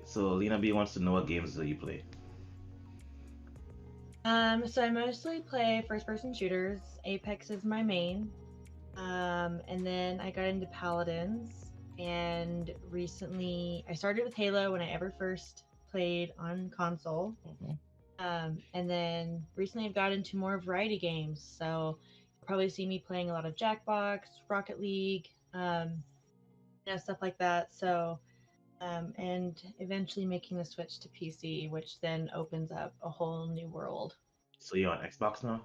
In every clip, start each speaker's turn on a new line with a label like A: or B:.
A: So Lena B wants to know what games do you play?
B: So I mostly play first-person shooters. Apex is my main. And then I got into Paladins, and recently I started with Halo when I ever first played on console.
A: Mhm.
B: And then recently I've got into more variety games. So you'll probably see me playing a lot of Jackbox, Rocket League, stuff like that. So, and eventually making the switch to PC, which then opens up a whole new world.
A: So you're on Xbox now?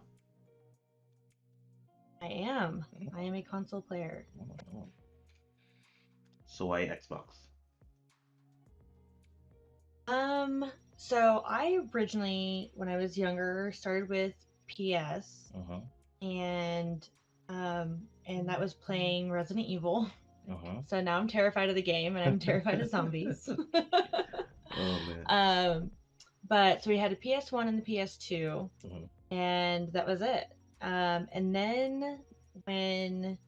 B: I am.
A: Mhm.
B: I am a console player.
A: Mhm. So why Xbox?
B: Um, so I originally, when I was younger, started with PS,
A: Mhm.
B: and and that was playing Resident Evil.
A: Mhm.
B: So now I'm terrified of the game, and I'm terrified of zombies.
A: Oh man.
B: um, but so we had a PS1 and the PS2,
A: Mhm.
B: and that was it. And then when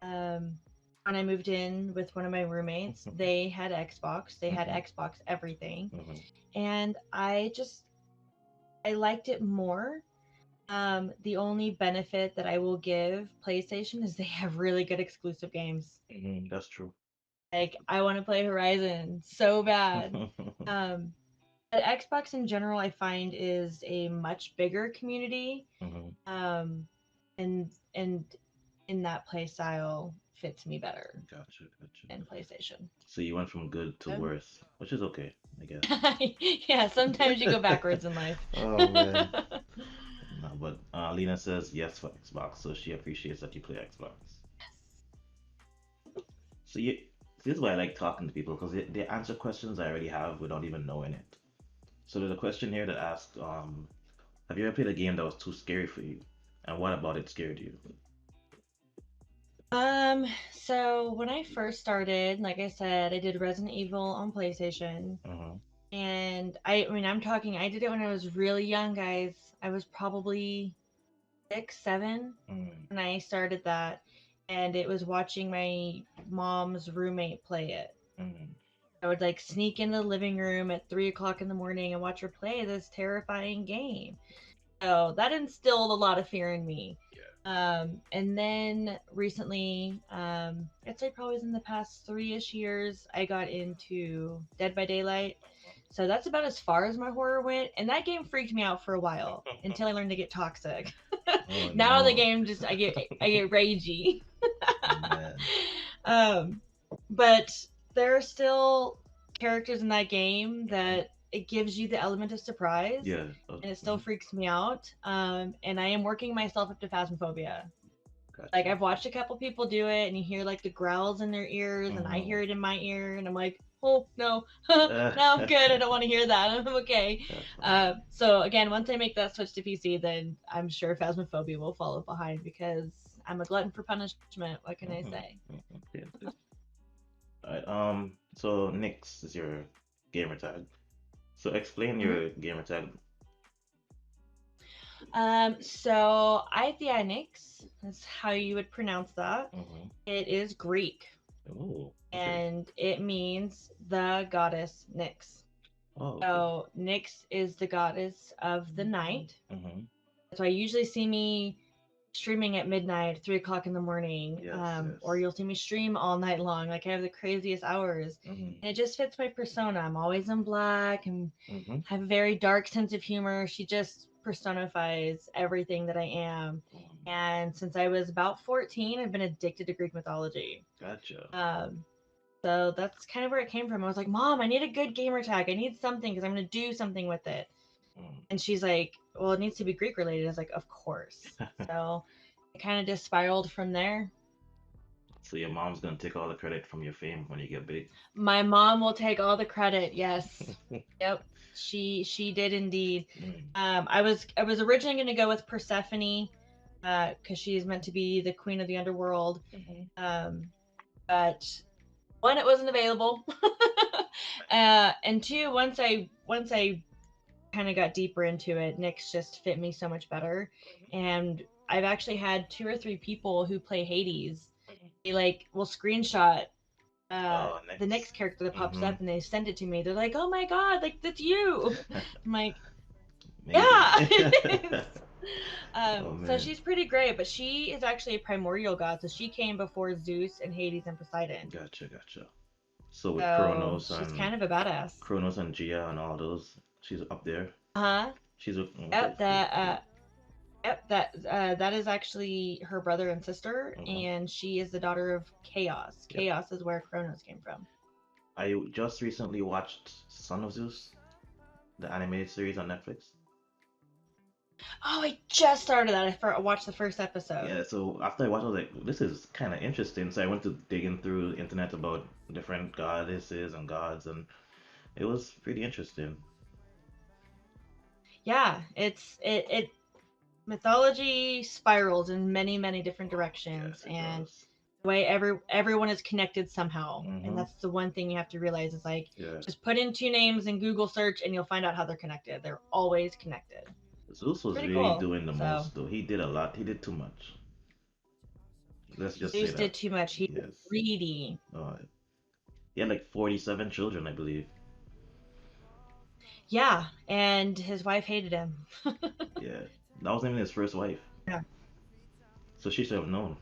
B: um, when I moved in with one of my roommates, they had Xbox. They had
A: Mhm.
B: Xbox everything,
A: Mhm.
B: and I liked it more. The only benefit that I will give PlayStation is they have really good exclusive games.
A: Mhm. That's true.
B: Like I want to play Horizon so bad. Um, but Xbox in general, I find is a much bigger community,
A: Mhm.
B: um, and in that play style fits me better
A: Gotcha. Gotcha.
B: than PlayStation.
A: So you went from good to
B: Um,
A: worse, which is okay, I guess.
B: yeah, sometimes you go backwards in life.
A: Oh man. No, but Lena says yes for Xbox, so she appreciates that you play Xbox. So you, this is why I like talking to people because they answer questions I already have without even knowing it. So there's a question here that asked, have you ever played a game that was too scary for you? And what about it scared you?
B: So when I first started, like I said, I did Resident Evil on PlayStation.
A: Mm-hmm.
B: And I mean, I did it when I was really young, guys. I was probably 6, 7
A: Mm-hmm.
B: when I started that. And it was watching my mom's roommate play it.
A: Mm-hmm.
B: I would like sneak into the living room at 3 o'clock in the morning and watch her play this terrifying game. So that instilled a lot of fear in me. And then recently, I'd say probably within the past 3-ish years, I got into Dead by Daylight. So that's about as far as my horror went. And that game freaked me out for a while until I learned to get toxic.
A: Oh
B: Now the
A: no.
B: game just I get ragey.
A: Oh man.
B: um, but there are still characters in that game
A: Mm-hmm.
B: that it gives you the element of surprise,
A: Yeah.
B: and it still
A: Mhm.
B: freaks me out. And I am working myself up to phasmophobia. Like
A: Gotcha.
B: I've watched a couple people do it, and you hear like the growls in their ears, and I
A: Mm-hmm.
B: hear it in my ear, and I'm like, oh no, no, I'm good. I don't want to hear that. I'm okay.
A: That's funny.
B: So again, once I make that switch to PC, then I'm sure phasmophobia will follow behind because I'm a glutton for punishment. What can I
A: Mm-hmm.
B: say?
A: Mm-hmm. Yeah. All right. So Nyx is your gamer tag. So explain
B: Mm-hmm.
A: your gamer tag.
B: So Thea Nyx is how you would pronounce that.
A: Mm-hmm.
B: It is Greek,
A: Oh, okay.
B: and it means the goddess Nyx.
A: Oh, okay.
B: So Nyx is the goddess of the night.
A: Mm-hmm.
B: That's why you usually see me streaming at midnight, 3 o'clock in the morning,
A: Yes,
B: or
A: yes.
B: you'll see me stream all night long. Like I have the craziest hours,
A: Mm-hmm.
B: and it just fits my persona. I'm always in black and
A: Mm-hmm.
B: have a very dark sense of humor. She just personifies everything that I am.
A: Mm-hmm.
B: And since I was about 14, I've been addicted to Greek mythology.
A: Gotcha.
B: Um, so that's kind of where it came from. I was like, Mom, I need a good gamer tag. I need something because I'm going to do something with it.
A: Mm.
B: And she's like, well, it needs to be Greek related. I was like, of course. So it kind of just spiraled from there.
A: So your mom's gonna take all the credit from your fame when you get big.
B: My mom will take all the credit. Yes. Yep. She did indeed.
A: Mm.
B: I was originally going to go with Persephone, because she's meant to be the queen of the underworld.
A: Mm-hmm.
B: Um, but one, it wasn't available, and two, once I kind of got deeper into it, Nyx just fit me so much better. And I've actually had 2 or 3 people who play Hades. They like will screenshot
A: Oh,
B: the
A: next.
B: next character that pops
A: Mm-hmm.
B: up and they send it to me. They're like, "Oh my god, like that's you!" I'm like,
A: Maybe.
B: "Yeah, it is."
A: Oh
B: So
A: man.
B: she's pretty great, but she is actually a primordial god, so she came before Zeus and Hades and Poseidon.
A: Gotcha, gotcha. So with
B: So she's kind of a badass.
A: Kronos and Gia and all those, she's up there.
B: Uh-huh.
A: She's a, okay,
B: Yep,
A: cool,
B: that
A: cool.
B: that is actually her brother and sister,
A: Uh-huh.
B: and she is the daughter of Chaos.
A: Yep.
B: Chaos is where Kronos came from.
A: I just recently watched Son of Zeus, the animated series on Netflix.
B: Oh, I just started that. I watched the first episode.
A: Yeah, so after I watched, I was like, this is kind of interesting. So I went to digging through the internet about different goddesses and gods, and it was pretty interesting.
B: Yeah, it mythology spirals in many many different directions,
A: Yes, it
B: and
A: does.
B: the way everyone is connected somehow. And
A: Mm-hmm.
B: that's the one thing you have to realize is like
A: Yeah.
B: just put in two names in Google search and you'll find out how they're connected. They're always connected.
A: Zeus was
B: Pretty
A: really
B: cool.
A: doing the
B: So
A: most, though. He did a lot. He did too much. Let's just say
B: Zeus
A: that.
B: did too much. He was
A: Yes.
B: greedy.
A: Uh, he had like 47 children, I believe.
B: Yeah, and his wife hated him.
A: Yeah. That wasn't even his first wife.
B: Yeah.
A: So she should have known.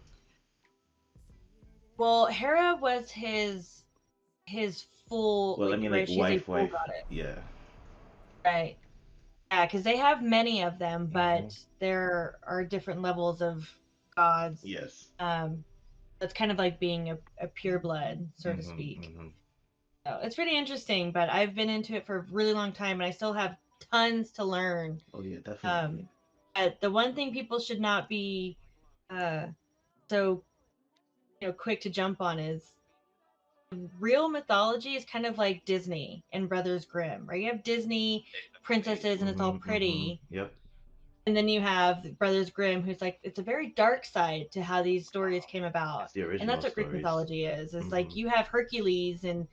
B: Well, Hera was his full
A: Well, I
B: like
A: mean, like
B: right. She's a
A: wife,
B: full
A: wife.
B: goddess,
A: Yeah.
B: right? Yeah, because they have many of them,
A: Mm-hmm.
B: but there are different levels of gods.
A: Yes.
B: Um, that's kind of like being a pure blood, so to
A: Mm-hmm.
B: speak.
A: Mm-hmm.
B: So it's pretty interesting, but I've been into it for a really long time, and I still have tons to learn.
A: Oh, yeah, definitely.
B: Um, but the one thing people should not be uh, so quick to jump on is real mythology is kind of like Disney and Brothers Grimm, right? You have Disney princesses and it's all
A: Mm-hmm. Mm-hmm.
B: pretty,
A: Yep.
B: and then you have Brothers Grimm, who's like it's a very dark side to how these stories
A: Wow.
B: came about,
A: It's the
B: and
A: original
B: that's what Greek
A: stories.
B: mythology is. It's
A: Mm-hmm.
B: like you have Hercules and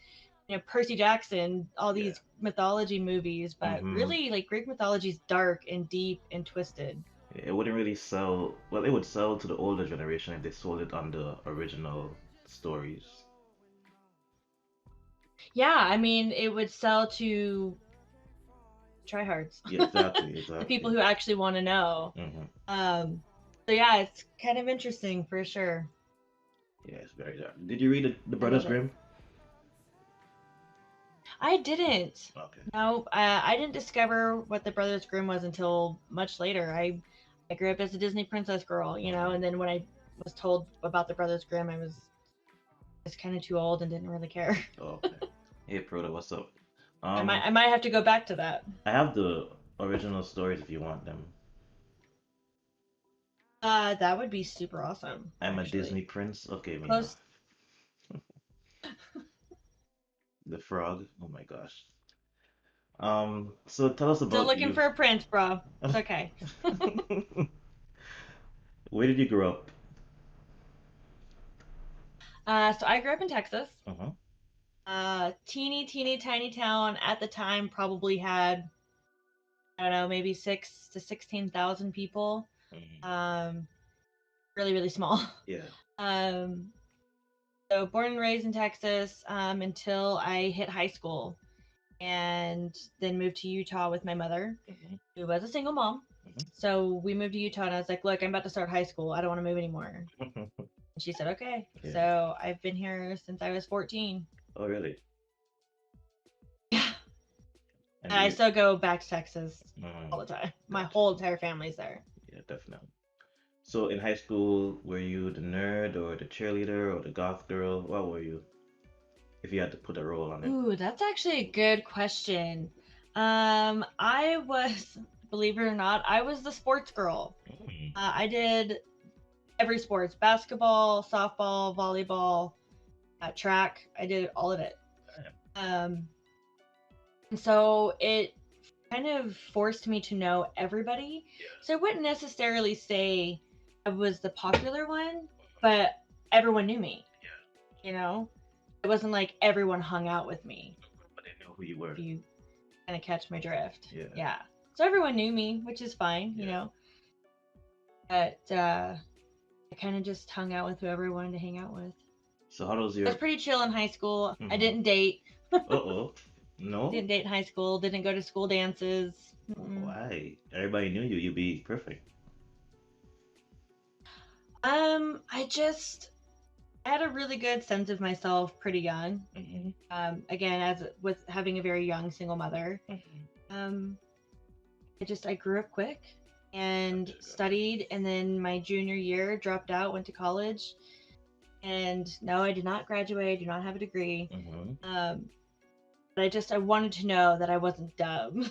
B: Percy Jackson, all
A: Yeah.
B: these mythology movies, but
A: Mm-hmm.
B: really like Greek mythology is dark and deep and twisted.
A: It wouldn't really sell. Well, it would sell to the older generation if they sold it on the original stories.
B: Yeah, I mean it would sell to tryhards,
A: Yeah, exactly,
B: the people
A: exactly.
B: who actually want to know.
A: Mm-hmm.
B: Um, so yeah, it's kind of interesting for sure.
A: Yeah, it's very dark. Did you read the
B: I
A: Brothers
B: love it.
A: Grimm?
B: I didn't.
A: Okay.
B: No, I didn't discover what the Brothers Grimm was until much later. I grew up as a Disney princess girl,
A: Mm-hmm.
B: and then when I was told about the Brothers Grimm, I was kind of too old and didn't really care.
A: Oh, okay. Hey, Proto, what's up?
B: I might
A: Um,
B: I might have to go back to that.
A: I have the original stories if you want them.
B: That would be super awesome,
A: I'm a Disney
B: actually.
A: prince. Okay, Mina.
B: Close.
A: The frog. Oh my gosh. So tell us
B: Still
A: about
B: looking
A: you.
B: for a prince, bro. It's okay.
A: Where did you grow up?
B: So I grew up in Texas.
A: Uh-huh.
B: Teeny tiny town at the time probably had I don't know maybe 6 to 16,000 people.
A: Mm,
B: Um, really really small.
A: yeah.
B: Um, so born and raised in Texas until I hit high school, and then moved to Utah with my mother,
A: Hmm.
B: who was a single mom. So we moved to Utah, and I was like, "Look, I'm about to start high school. I don't want to move anymore."
A: Hmm.
B: And she said, "Okay."
A: Yeah.
B: So I've been here since I was 14.
A: Oh, really?
B: Yeah,
A: And
B: and I
A: you.
B: still go back to Texas all
A: Mm,
B: the time. My
A: gotcha.
B: whole entire family's there.
A: Yeah, definitely. So in high school, were you the nerd or the cheerleader or the goth girl? What were you? If you had to put a role on it.
B: Ooh, that's actually a good question. I was, believe it or not, I was the sports girl.
A: Mm,
B: I did every sports: basketball, softball, volleyball, track. I did all of it.
A: damn.
B: Um, and so it kind of forced me to know everybody. So I wouldn't necessarily say I was the popular one, but everyone knew me.
A: Yeah.
B: You know, it wasn't like everyone hung out with me.
A: But they know who you were.
B: If you kind of catch my drift.
A: Yeah.
B: Yeah. So everyone knew me, which is fine,
A: Yeah.
B: But I kind of just hung out with whoever I wanted to hang out with.
A: So how does
B: I was
A: your
B: pretty chill in high school. I
A: mm-hmm.
B: didn't date.
A: Uh-oh. No?
B: Didn't date in high school. Didn't go to school dances. Mm-mm.
A: Why? Everybody knew you. You'd be perfect.
B: I just had a really good sense of myself pretty young.
A: Mm-hmm.
B: Again, as with having a very young single mother,
A: Mm-hmm.
B: um, I grew up quick and
A: Gotcha, gotcha.
B: studied, and then my junior year dropped out, went to college, and no, I did not graduate. I do not have a degree.
A: Mm-hmm.
B: Um, but I wanted to know that I wasn't dumb.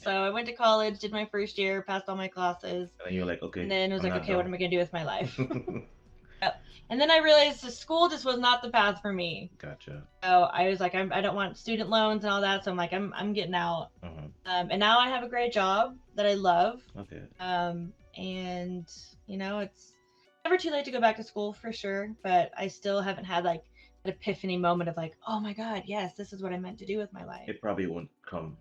B: So I went to college, did my first year, passed all my classes,
A: And then you're like,
B: and
A: okay,
B: then was
A: I'm
B: like,
A: not
B: okay, what
A: dumb.
B: am I gonna do with my life? Yep. And then I realized the school just was not the path for me.
A: Gotcha.
B: So I was like, I don't want student loans and all that. So I'm like, I'm getting out.
A: Mm-hmm.
B: And now I have a great job that I love.
A: Okay.
B: And it's never too late to go back to school for sure. But I still haven't had like an epiphany moment of like, oh my God, yes, this is what I meant to do with my life.
A: It probably won't come.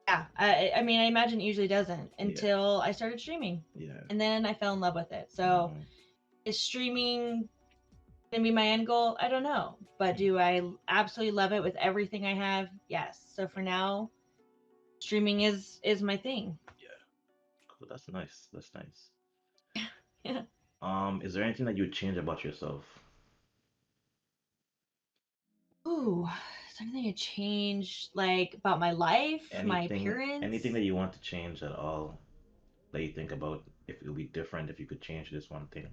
B: Yeah, I mean, I imagine it usually doesn't
A: Yeah.
B: until I started streaming,
A: Yeah.
B: and then I fell in love with it. So
A: Mm-hmm.
B: is streaming gonna be my end goal? I don't know, but do I absolutely love it with everything I have? Yes. So for now, streaming is my thing.
A: Yeah. Cool. That's nice. That's nice.
B: Yeah.
A: Is there anything that you would change about yourself?
B: Ooh, is there anything I changed like about my life, my
A: Anything
B: appearance?
A: that you want to change at all that you think about if it would be different if you could change this one thing?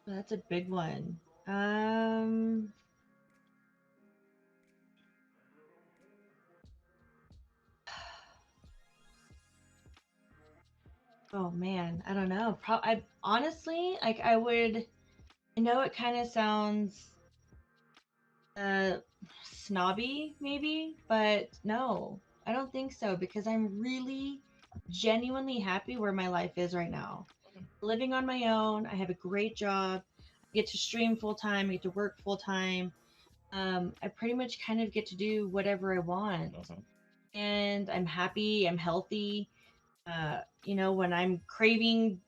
B: That's a big one. Um. Oh man, I don't know. I honestly like I would. I know it kind of sounds uh snobby maybe, but no, I don't think so because I'm really genuinely happy where my life is right now. Living on my own, I have a great job. I get to stream full time, I get to work full time. I pretty much kind of get to do whatever I want.
A: Mm-hmm.
B: And I'm happy, I'm healthy. When I'm craving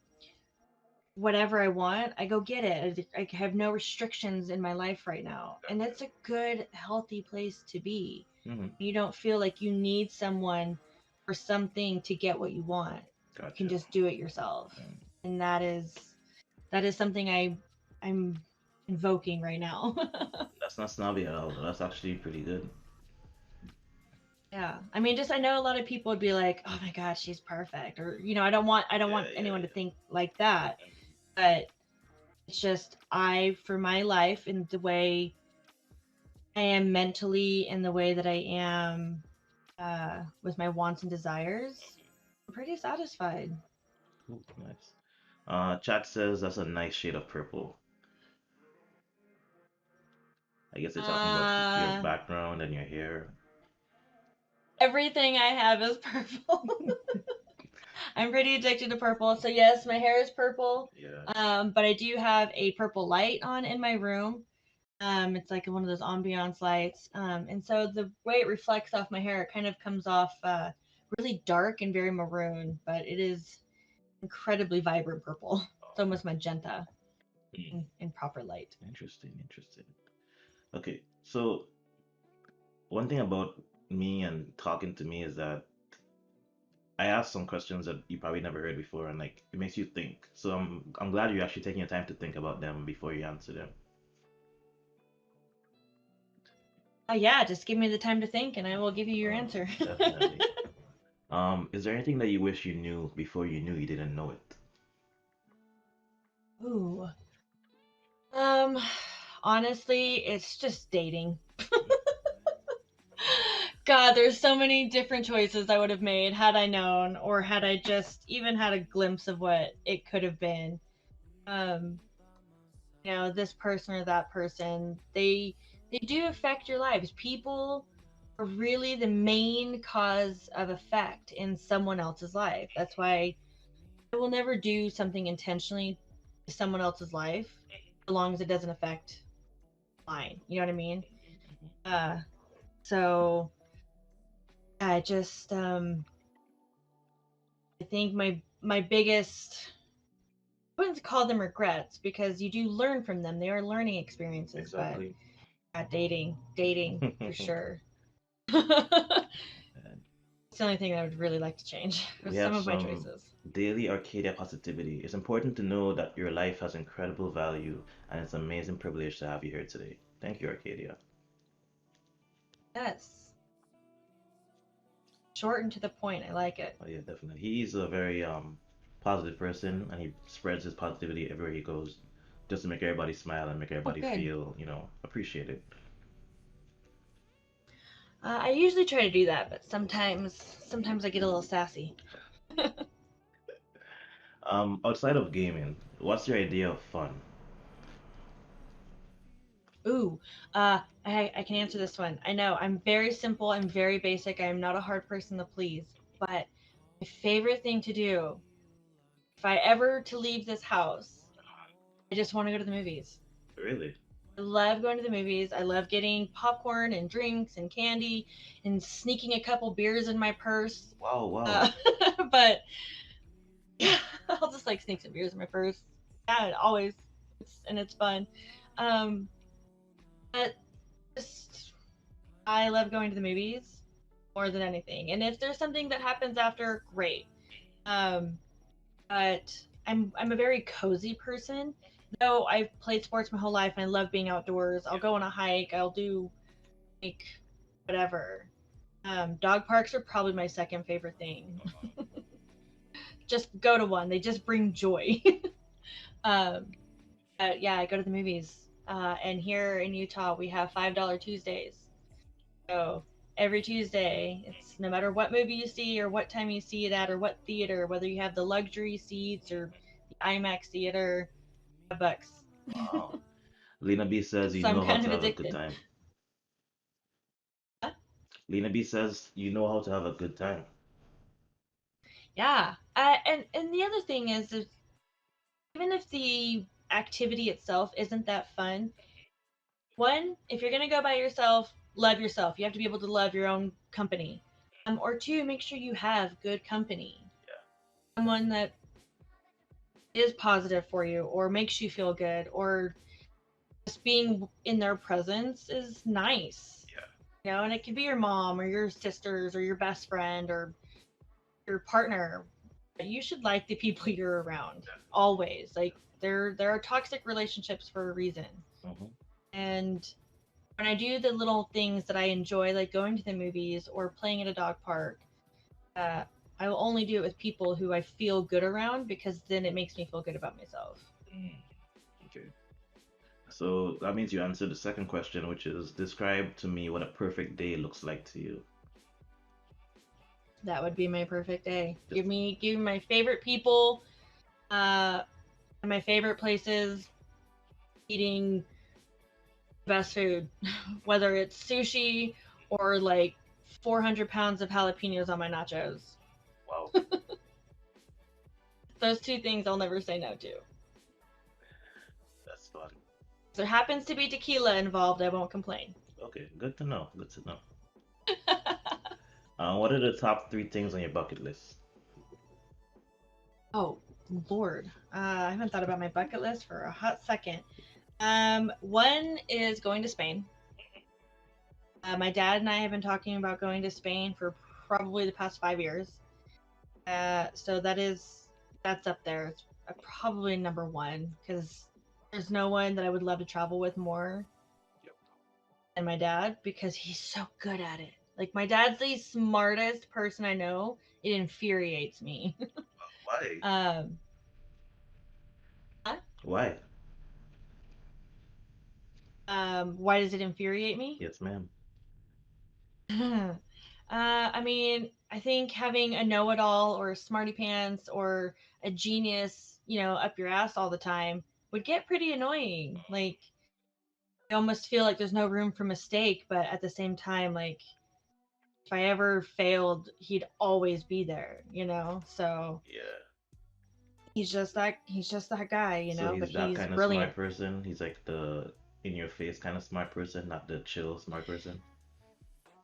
B: whatever I want, I go get it. I have no restrictions in my life right now. And
A: Gotcha.
B: that's a good, healthy place to be.
A: Mm-hmm.
B: You don't feel like you need someone or something to get what you want. You can
A: Gotcha.
B: just do it yourself.
A: Mm.
B: And that is something I'm invoking right now.
A: That's not snobby at all. That's actually pretty good.
B: Yeah. I mean, just I know a lot of people would be like, "Oh my god, she's perfect." Or, I don't want
A: Yeah, yeah,
B: anyone to
A: yeah.
B: think like that. But it's just for my life and the way I am mentally and the way that I am with my wants and desires, I'm pretty satisfied.
A: Cool, nice. Chat says that's a nice shade of purple. I guess they're talking about your
B: Uh,
A: background and your hair.
B: Everything I have is purple. I'm pretty addicted to purple. So yes, my hair is purple.
A: Yeah.
B: But I do have a purple light on in my room. It's like one of those ambiance lights. And so the way it reflects off my hair, it kind of comes off really dark and very maroon, but it is incredibly vibrant purple. It's
A: Oh,
B: almost magenta
A: hmm.
B: in proper light.
A: Interesting, interesting. Okay, so one thing about me and talking to me is that I ask some questions that you probably never heard before, and like it makes you think. So I'm glad you're actually taking your time to think about them before you answer them.
B: Yeah, just give me the time to think and I will give you your answer.
A: Definitely. Is there anything that you wish you knew before you knew you didn't know it?
B: Ooh. Um, Honestly, it's just dating. God, there's so many different choices I would have made had I known, or had I just even had a glimpse of what it could have been. Um, this person or that person, they do affect your lives. People are really the main cause of effect in someone else's life. That's why I will never do something intentionally to someone else's life, as long as it doesn't affect mine. You know what I mean? Uh, so I just I think my biggest wouldn't call them regrets because you do learn from them. They are learning experiences, but
A: Exactly.
B: yeah, dating for sure. It's
A: And
B: the only thing I would really like to change with
A: we
B: some
A: have
B: of my
A: some
B: choices.
A: daily Arcadia positivity. It's important to know that your life has incredible value and it's an amazing privilege to have you here today. Thank you, Arcadia.
B: Yes, short and to the point. I like it.
A: Oh, yeah, definitely. He's a very positive person and he spreads his positivity everywhere he goes just to make everybody smile and make
B: Oh,
A: everybody
B: good.
A: feel, appreciated.
B: I usually try to do that, but sometimes I get a little sassy.
A: Outside of gaming, what's your idea of fun?
B: Ooh, I can answer this one. I know I'm very simple. I'm very basic. I am not a hard person to please. But my favorite thing to do, if I ever to leave this house, I just want to go to the movies.
A: Really?
B: I love going to the movies. I love getting popcorn and drinks and candy and sneaking a couple beers in my purse.
A: Wow, wow.
B: Uh, but yeah, I'll just like sneak some beers in my purse. Yeah, always. It's fun. Um, but just I love going to the movies more than anything. And if there's something that happens after, great. Um, but I'm a very cozy person. Though I've played sports my whole life and I love being outdoors. I'll go on a hike. I'll do like whatever. Dog parks are probably my second favorite thing. Just go to one. They just bring joy. um, yeah, I go to the movies. And here in Utah, we have $5 Tuesdays. So every Tuesday, it's no matter what movie you see or what time you see it at or what theater, whether you have the luxury seats or the IMAX theater, $5.
A: Wow. Lena B says you
B: So I'm
A: know how
B: kind
A: to
B: of
A: have a good
B: addicted.
A: time. Lena B says you know how to have a good time.
B: Yeah. And the other thing is even if the activity itself isn't that fun, one, if you're gonna go by yourself, love yourself. You have to be able to love your own company. Or two, make sure you have good company. Someone that is positive for you or makes you feel good or just being in their presence is nice. You know, and it can be your mom or your sisters or your best friend or your partner. You should like the people you're around always. Like there are toxic relationships for a reason.
A: Hmm.
B: And when I do the little things that I enjoy, like going to the movies or playing at a dog park, uh, I will only do it with people who I feel good around because then it makes me feel good about myself.
A: Okay. So that means you answered the second question, which is describe to me what a perfect day looks like to you.
B: That would be my perfect day.
A: Just
B: Give me my favorite people, uh, and my favorite places, eating best food, whether it's sushi or like 400 pounds of jalapenos on my nachos.
A: wow,
B: Those two things I'll never say no to. If
A: that's fun.
B: there happens to be tequila involved, I won't complain.
A: Okay, good to know. Good to know. What are the top three things on your bucket list?
B: Oh, Lord. I haven't thought about my bucket list for a hot second. One is going to Spain. My dad and I have been talking about going to Spain for probably the past 5 years. So that's up there. It's probably number one because there's no one that I would love to travel with more than my dad because he's so good at it. Like my dad's the smartest person I know. It infuriates me.
A: Why?
B: um,
A: Why?
B: why does it infuriate me?
A: Yes, ma'am.
B: I mean, I think having a know-it-all or a smarty pants or a genius, up your ass all the time would get pretty annoying. Like, I almost feel like there's no room for mistake, but at the same time, like, if I ever failed, he'd always be there. So
A: Yeah.
B: he's just that guy,
A: So
B: but
A: he's that
B: he's
A: kind of
B: brilliant.
A: smart person. He's like the in your face kind of smart person, not the chill smart person.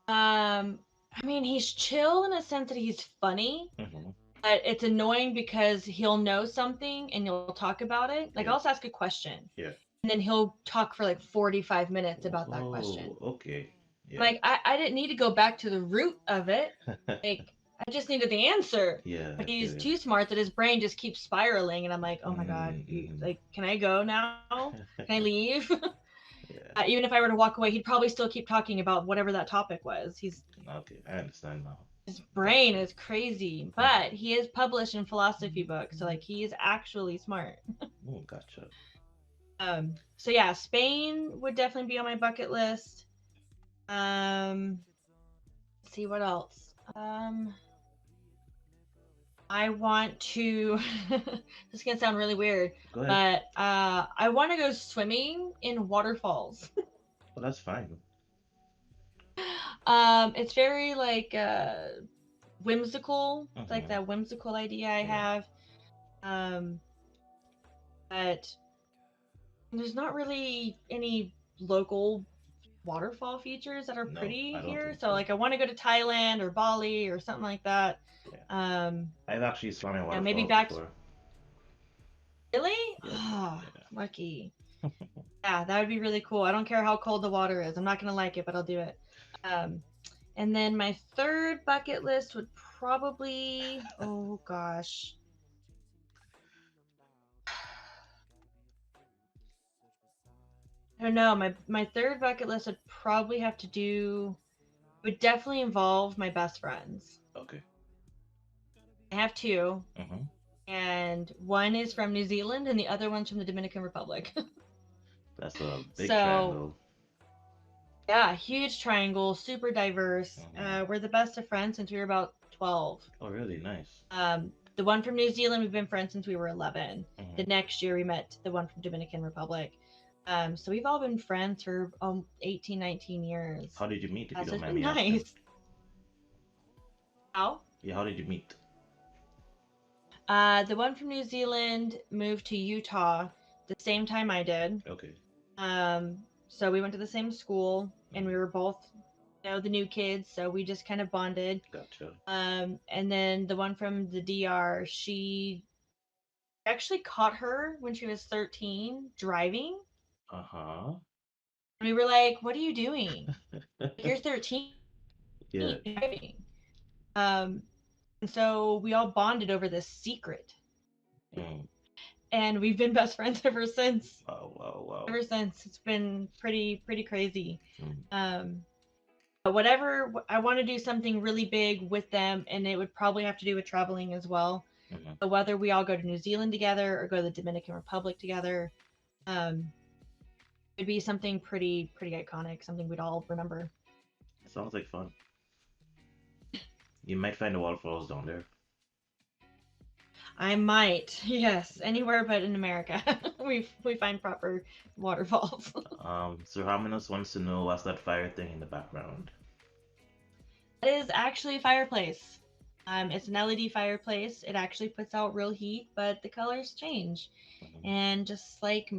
B: I mean, he's chill in a sense that he's funny,
A: Hmm.
B: But it's annoying because he'll know something and you'll talk about it. Like
A: Yeah.
B: I'll just ask a question,
A: Yeah.
B: and then he'll talk for like 45 minutes about that question.
A: Oh, okay.
B: I'm
A: Yeah.
B: like, I didn't need to go back to the root of it. Like, I just needed the answer.
A: Yeah,
B: But
A: I feel
B: he's
A: you.
B: too smart that his brain just keeps spiraling, and I'm like, oh my god,
A: Mm-hmm.
B: like, can I go now? Can I leave?
A: Yeah.
B: Even if I were to walk away, he'd probably still keep talking about whatever that topic was.
A: Okay, I understand now.
B: His
A: Got
B: brain
A: you.
B: is crazy,
A: Mm-hmm.
B: but he is published in philosophy books, so like he is actually smart.
A: Oh, gotcha.
B: So yeah, Spain would definitely be on my bucket list. Let's see what else. I want to. This is gonna sound really weird,
A: Go ahead.
B: but I want to go swimming in waterfalls.
A: Well, that's fine.
B: It's very like whimsical, like
A: Mm-hmm.
B: that whimsical idea I
A: Yeah.
B: have. Um, but there's not really any local waterfall features that are
A: No,
B: pretty
A: I don't
B: here.
A: think
B: So
A: so.
B: like I want to go to Thailand or Bali or something like that.
A: Yeah.
B: Um,
A: I've actually swum in
B: yeah, maybe
A: waterfalls
B: back.
A: before.
B: Really?
A: Yep.
B: Oh,
A: Yeah.
B: lucky. Yeah, that would be really cool. I don't care how cold the water is. I'm not gonna like it, but I'll do it. Um, and then my third bucket list would probably, oh gosh, I don't know. My third bucket list would probably have to do. Would definitely involve my best friends.
A: Okay.
B: I have two,
A: Mm-hmm.
B: and one is from New Zealand, and the other one's from the Dominican Republic.
A: That's a big
B: So
A: triangle.
B: yeah, huge triangle, super diverse.
A: Mm-hmm.
B: We're the best of friends since we were about 12.
A: Oh, really? Nice.
B: The one from New Zealand, we've been friends since we were 11.
A: Mm-hmm.
B: The next year, we met the one from Dominican Republic. So we've all been friends for 18, 19 years.
A: How did you meet, if you
B: So
A: don't
B: it's
A: mind
B: been
A: me asking?
B: nice. How?
A: Yeah, how did you meet?
B: The one from New Zealand moved to Utah the same time I did.
A: Okay.
B: So we went to the same school, and we
A: Mm-hmm.
B: were both, the new kids. So we just kind of bonded.
A: Gotcha.
B: And then the one from the DR, she actually caught her when she was 13 driving.
A: Uh-huh.
B: And we were like, "What are you doing? You're 13
A: Yeah.
B: driving." Um, and so we all bonded over this secret,
A: Mm.
B: and we've been best friends ever since.
A: Wow, wow, wow.
B: Ever since, it's been pretty crazy.
A: Mm.
B: Um, but whatever, I want to do something really big with them, and it would probably have to do with traveling as well.
A: Mm-hmm.
B: So whether we all go to New Zealand together or go to the Dominican Republic together, um, it'd be something pretty iconic, something we'd all remember.
A: Sounds like fun. You might find the waterfalls down there.
B: I might, yes, anywhere but in America. we find proper waterfalls.
A: Sir Harminus wants to know what's that fire thing in the background.
B: It is actually a fireplace. It's an LED fireplace. It actually puts out real heat, but the colors change.
A: Mm-hmm.
B: And just like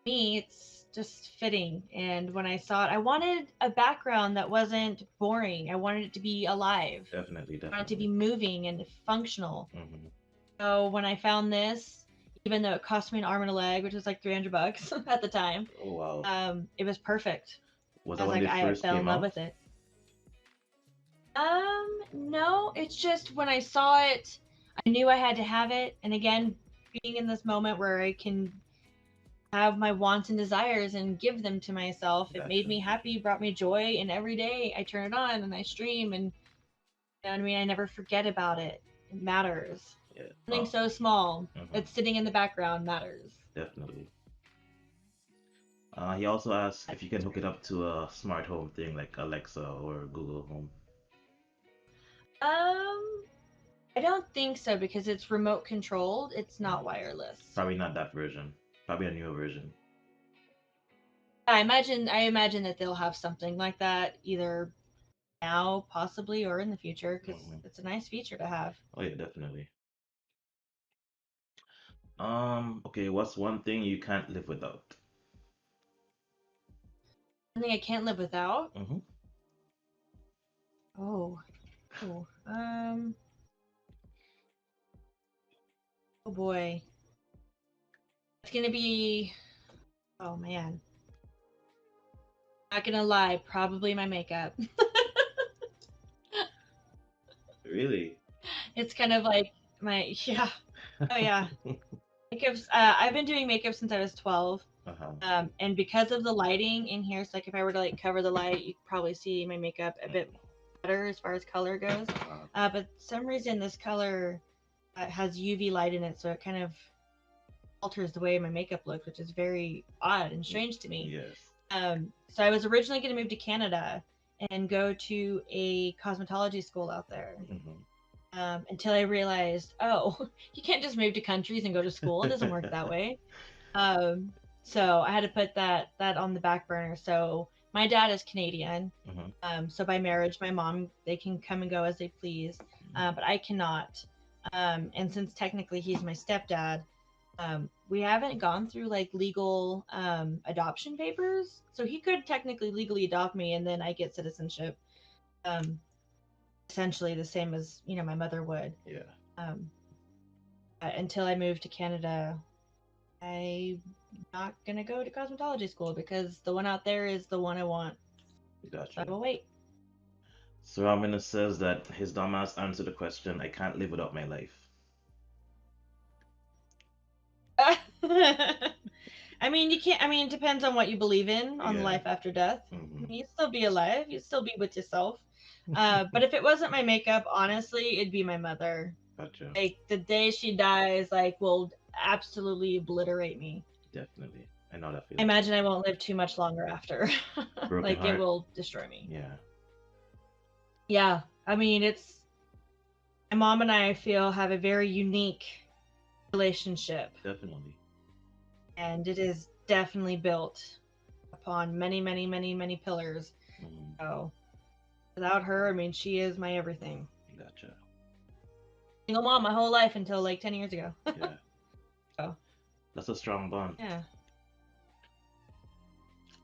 B: me, it's just fitting. And when I saw it, I wanted a background that wasn't boring. I wanted it to be alive.
A: Definitely,
B: I wanted it to be
A: definitely.
B: moving and functional.
A: Mm-hmm.
B: So when I found this, even though it cost me an arm and a leg, which was like $300 at the time,
A: Oh, wow.
B: it was perfect.
A: Was
B: I
A: that
B: was
A: when
B: like,
A: they
B: I
A: first
B: fell in
A: came
B: love
A: out?
B: with it. No, it's just when I saw it, I knew I had to have it. And again, being in this moment where I can have my wants and desires and give them to myself, it made
A: Gotcha.
B: me happy, brought me joy. And every day I turn it on and I stream, and you know what I mean? I never forget about it. It matters.
A: Yeah.
B: Something
A: Oh.
B: so small
A: Mm-hmm.
B: that's sitting in the background matters.
A: Definitely. He also asks if you can hook it up to a smart home thing like Alexa or Google Home.
B: Um, I don't think so because it's remote controlled. It's not
A: Mm.
B: wireless.
A: Probably not that version. Probably a newer version.
B: I imagine that they'll have something like that either now, possibly, or in the future because
A: Hmm.
B: it's a nice feature to have.
A: Oh yeah, definitely. Okay, what's one thing you can't live without?
B: Something I can't live without.
A: Mm-hmm.
B: Oh, oh. Oh boy. It's gonna be, oh man. Not gonna lie, probably my makeup.
A: Really?
B: It's kind of like my, yeah. Oh yeah. Makeup's, I've been doing makeup since I was 12.
A: Uh-huh.
B: And because of the lighting in here, so like if I were to like cover the light, you could probably see my makeup a bit better as far as color goes. But some reason this color has UV light in it, so it kind of alters the way my makeup looks, which is very odd and strange to me.
A: Yes.
B: So I was originally going to move to Canada and go to a cosmetology school out there. Until I realized, oh, you can't just move to countries and go to school. It doesn't work that way. Um, so I had to put that on the back burner. So my dad is Canadian. So by marriage, my mom, they can come and go as they please, but I cannot. And since technically he's my stepdad, we haven't gone through like legal adoption papers. So he could technically legally adopt me, and then I get citizenship. Um, Essentially the same as my mother would.
A: Yeah.
B: Um, until I moved to Canada, I'm not gonna go to cosmetology school because the one out there is the one I want. So I
A: Gotcha.
B: will wait.
A: So Ramina says that his dumbass answered the question, I can't live without my life.
B: I mean, you can't. I mean, it depends on what you believe in on
A: Yeah.
B: life after death. I
A: Hmm.
B: mean, you'd still be alive. You'd still be with yourself. But if it wasn't my makeup, honestly, it'd be my mother.
A: Gotcha.
B: Like the day she dies, like will absolutely obliterate me.
A: Definitely. I know that
B: I
A: feeling.
B: imagine I won't live too much longer after.
A: Broken
B: Like it
A: heart.
B: will destroy me.
A: Yeah.
B: Yeah, I mean, it's my mom and I feel have a very unique relationship,
A: Definitely.
B: and it is definitely built upon many, many, many, many pillars.
A: Hmm.
B: So without her, I mean, she is my everything.
A: Gotcha.
B: Single mom my whole life until like 10 years ago.
A: Yeah.
B: So
A: That's a strong bond.
B: yeah.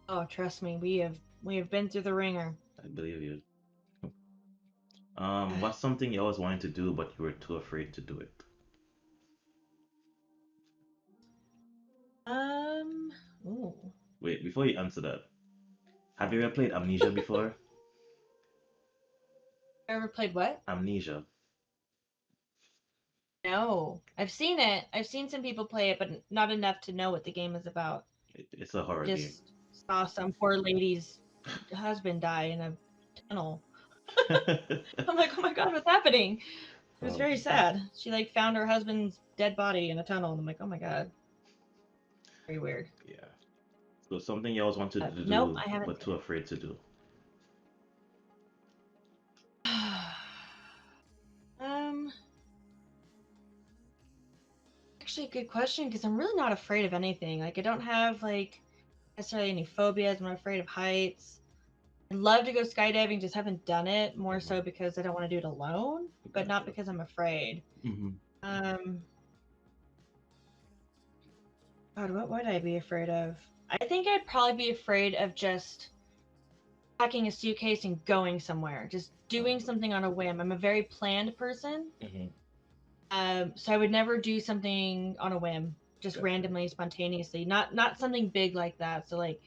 B: Oh, trust me, we have been through the ringer.
A: I believe you. What's something you always wanted to do but you were too afraid to do it?
B: Um. Ooh.
A: Wait, before you answer that, have you ever played Amnesia before?
B: Ever played what?
A: Amnesia.
B: No, I've seen it. I've seen some people play it, but not enough to know what the game is about.
A: It's a horror game.
B: Just saw some poor lady's husband die in a tunnel. I'm like, oh my god, what's happening? It was
A: Oh
B: very
A: my God.
B: sad. She like found her husband's dead body in a tunnel, and I'm like, oh my god, very weird.
A: Yeah. So something you always wanted to
B: Nope,
A: do
B: I haven't
A: but
B: seen
A: too afraid to do.
B: it. um, Actually, a good question because I'm really not afraid of anything. Like, I don't have like necessarily any phobias. I'm not afraid of heights. I'd love to go skydiving, just haven't done it. More
A: Hmm.
B: so because I don't want to do it alone, but not
A: Gotcha.
B: because I'm afraid.
A: Hmm.
B: Um, God, what would I be afraid of? I think I'd probably be afraid of just packing a suitcase and going somewhere, just doing something on a whim. I'm a very planned person,
A: Hmm.
B: so I would never do something on a whim, just
A: Gotcha.
B: randomly, spontaneously. Not something big like that. So like,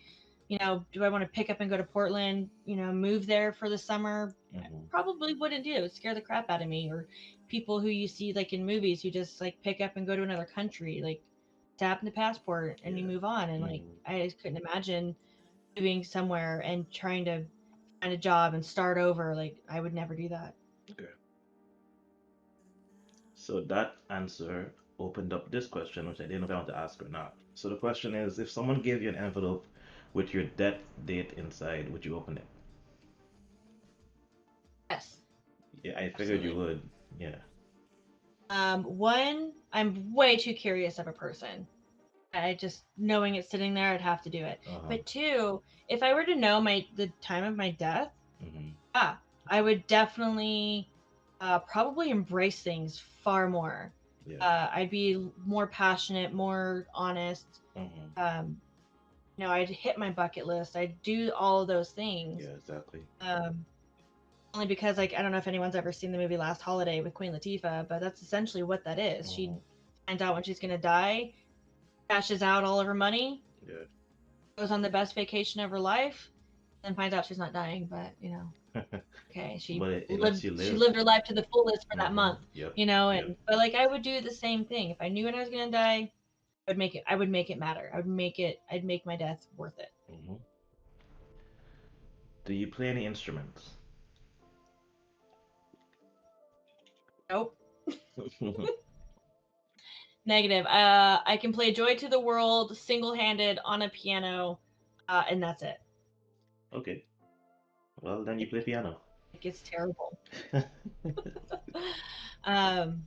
B: do I want to pick up and go to Portland? Move there for the summer? I
A: Hmm.
B: probably wouldn't do. It would scare the crap out of me. Or people who you see like in movies who just like pick up and go to another country, like tap in the passport and you
A: Yeah.
B: move on. And like
A: Hmm.
B: I just couldn't imagine moving somewhere and trying to find a job and start over. Like I would never do that.
A: Okay. So that answer opened up this question, which I didn't know if I want to ask or not. So the question is, if someone gave you an envelope with your death date inside, would you open it?
B: Yes,
A: Yeah, I figured you
B: absolutely.
A: would. Yeah.
B: One, I'm way too curious of a person. I just knowing it's sitting there, I'd have to do it.
A: Uh-huh.
B: But two, if I were to know the time of my death,
A: Hmm.
B: I would definitely probably embrace things far more.
A: Yeah.
B: I'd be more passionate, more honest.
A: Hmm.
B: Um, I'd hit my bucket list. I'd do all of those things.
A: Yeah, exactly.
B: Um, Only because, like, I don't know if anyone's ever seen the movie Last Holiday with Queen Latifah, but that's essentially what that is. She
A: Hmm.
B: finds out when she's gonna die, cashes out all of her money,
A: Yeah.
B: goes on the best vacation of her life, and finds out she's not dying, but okay,
A: But it lets you
B: she
A: live.
B: lived her life to the fullest for that month,
A: Yep. Yep.
B: and but like I would do the same thing. If I knew when I was gonna die, I would make it matter. I'd make my death worth it.
A: Hmm. Do you play any instruments?
B: Nope. Negative. I can play Joy to the World single handed on a piano, and that's it.
A: Okay. Well, then you
B: Like,
A: play piano.
B: it's terrible. um,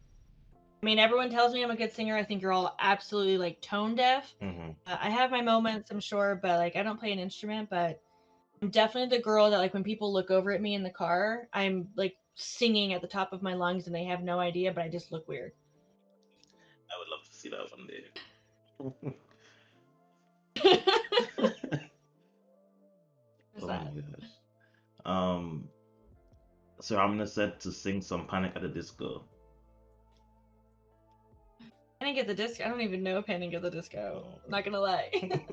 B: I mean, everyone tells me I'm a good singer. I think you're all absolutely like tone deaf.
A: Hmm.
B: I have my moments, I'm sure, but like I don't play an instrument. But I'm definitely the girl that like when people look over at me in the car, I'm like singing at the top of my lungs, and they have no idea, but I just look weird.
A: I would love to see that one day.
B: What's
A: Oh my
B: that?
A: gosh. Um, so I'm gonna set to sing some Panic at the Disco.
B: Panic at the Disco. I don't even know Panic at the Disco.
A: Oh,
B: I'm not gonna lie.
A: okay.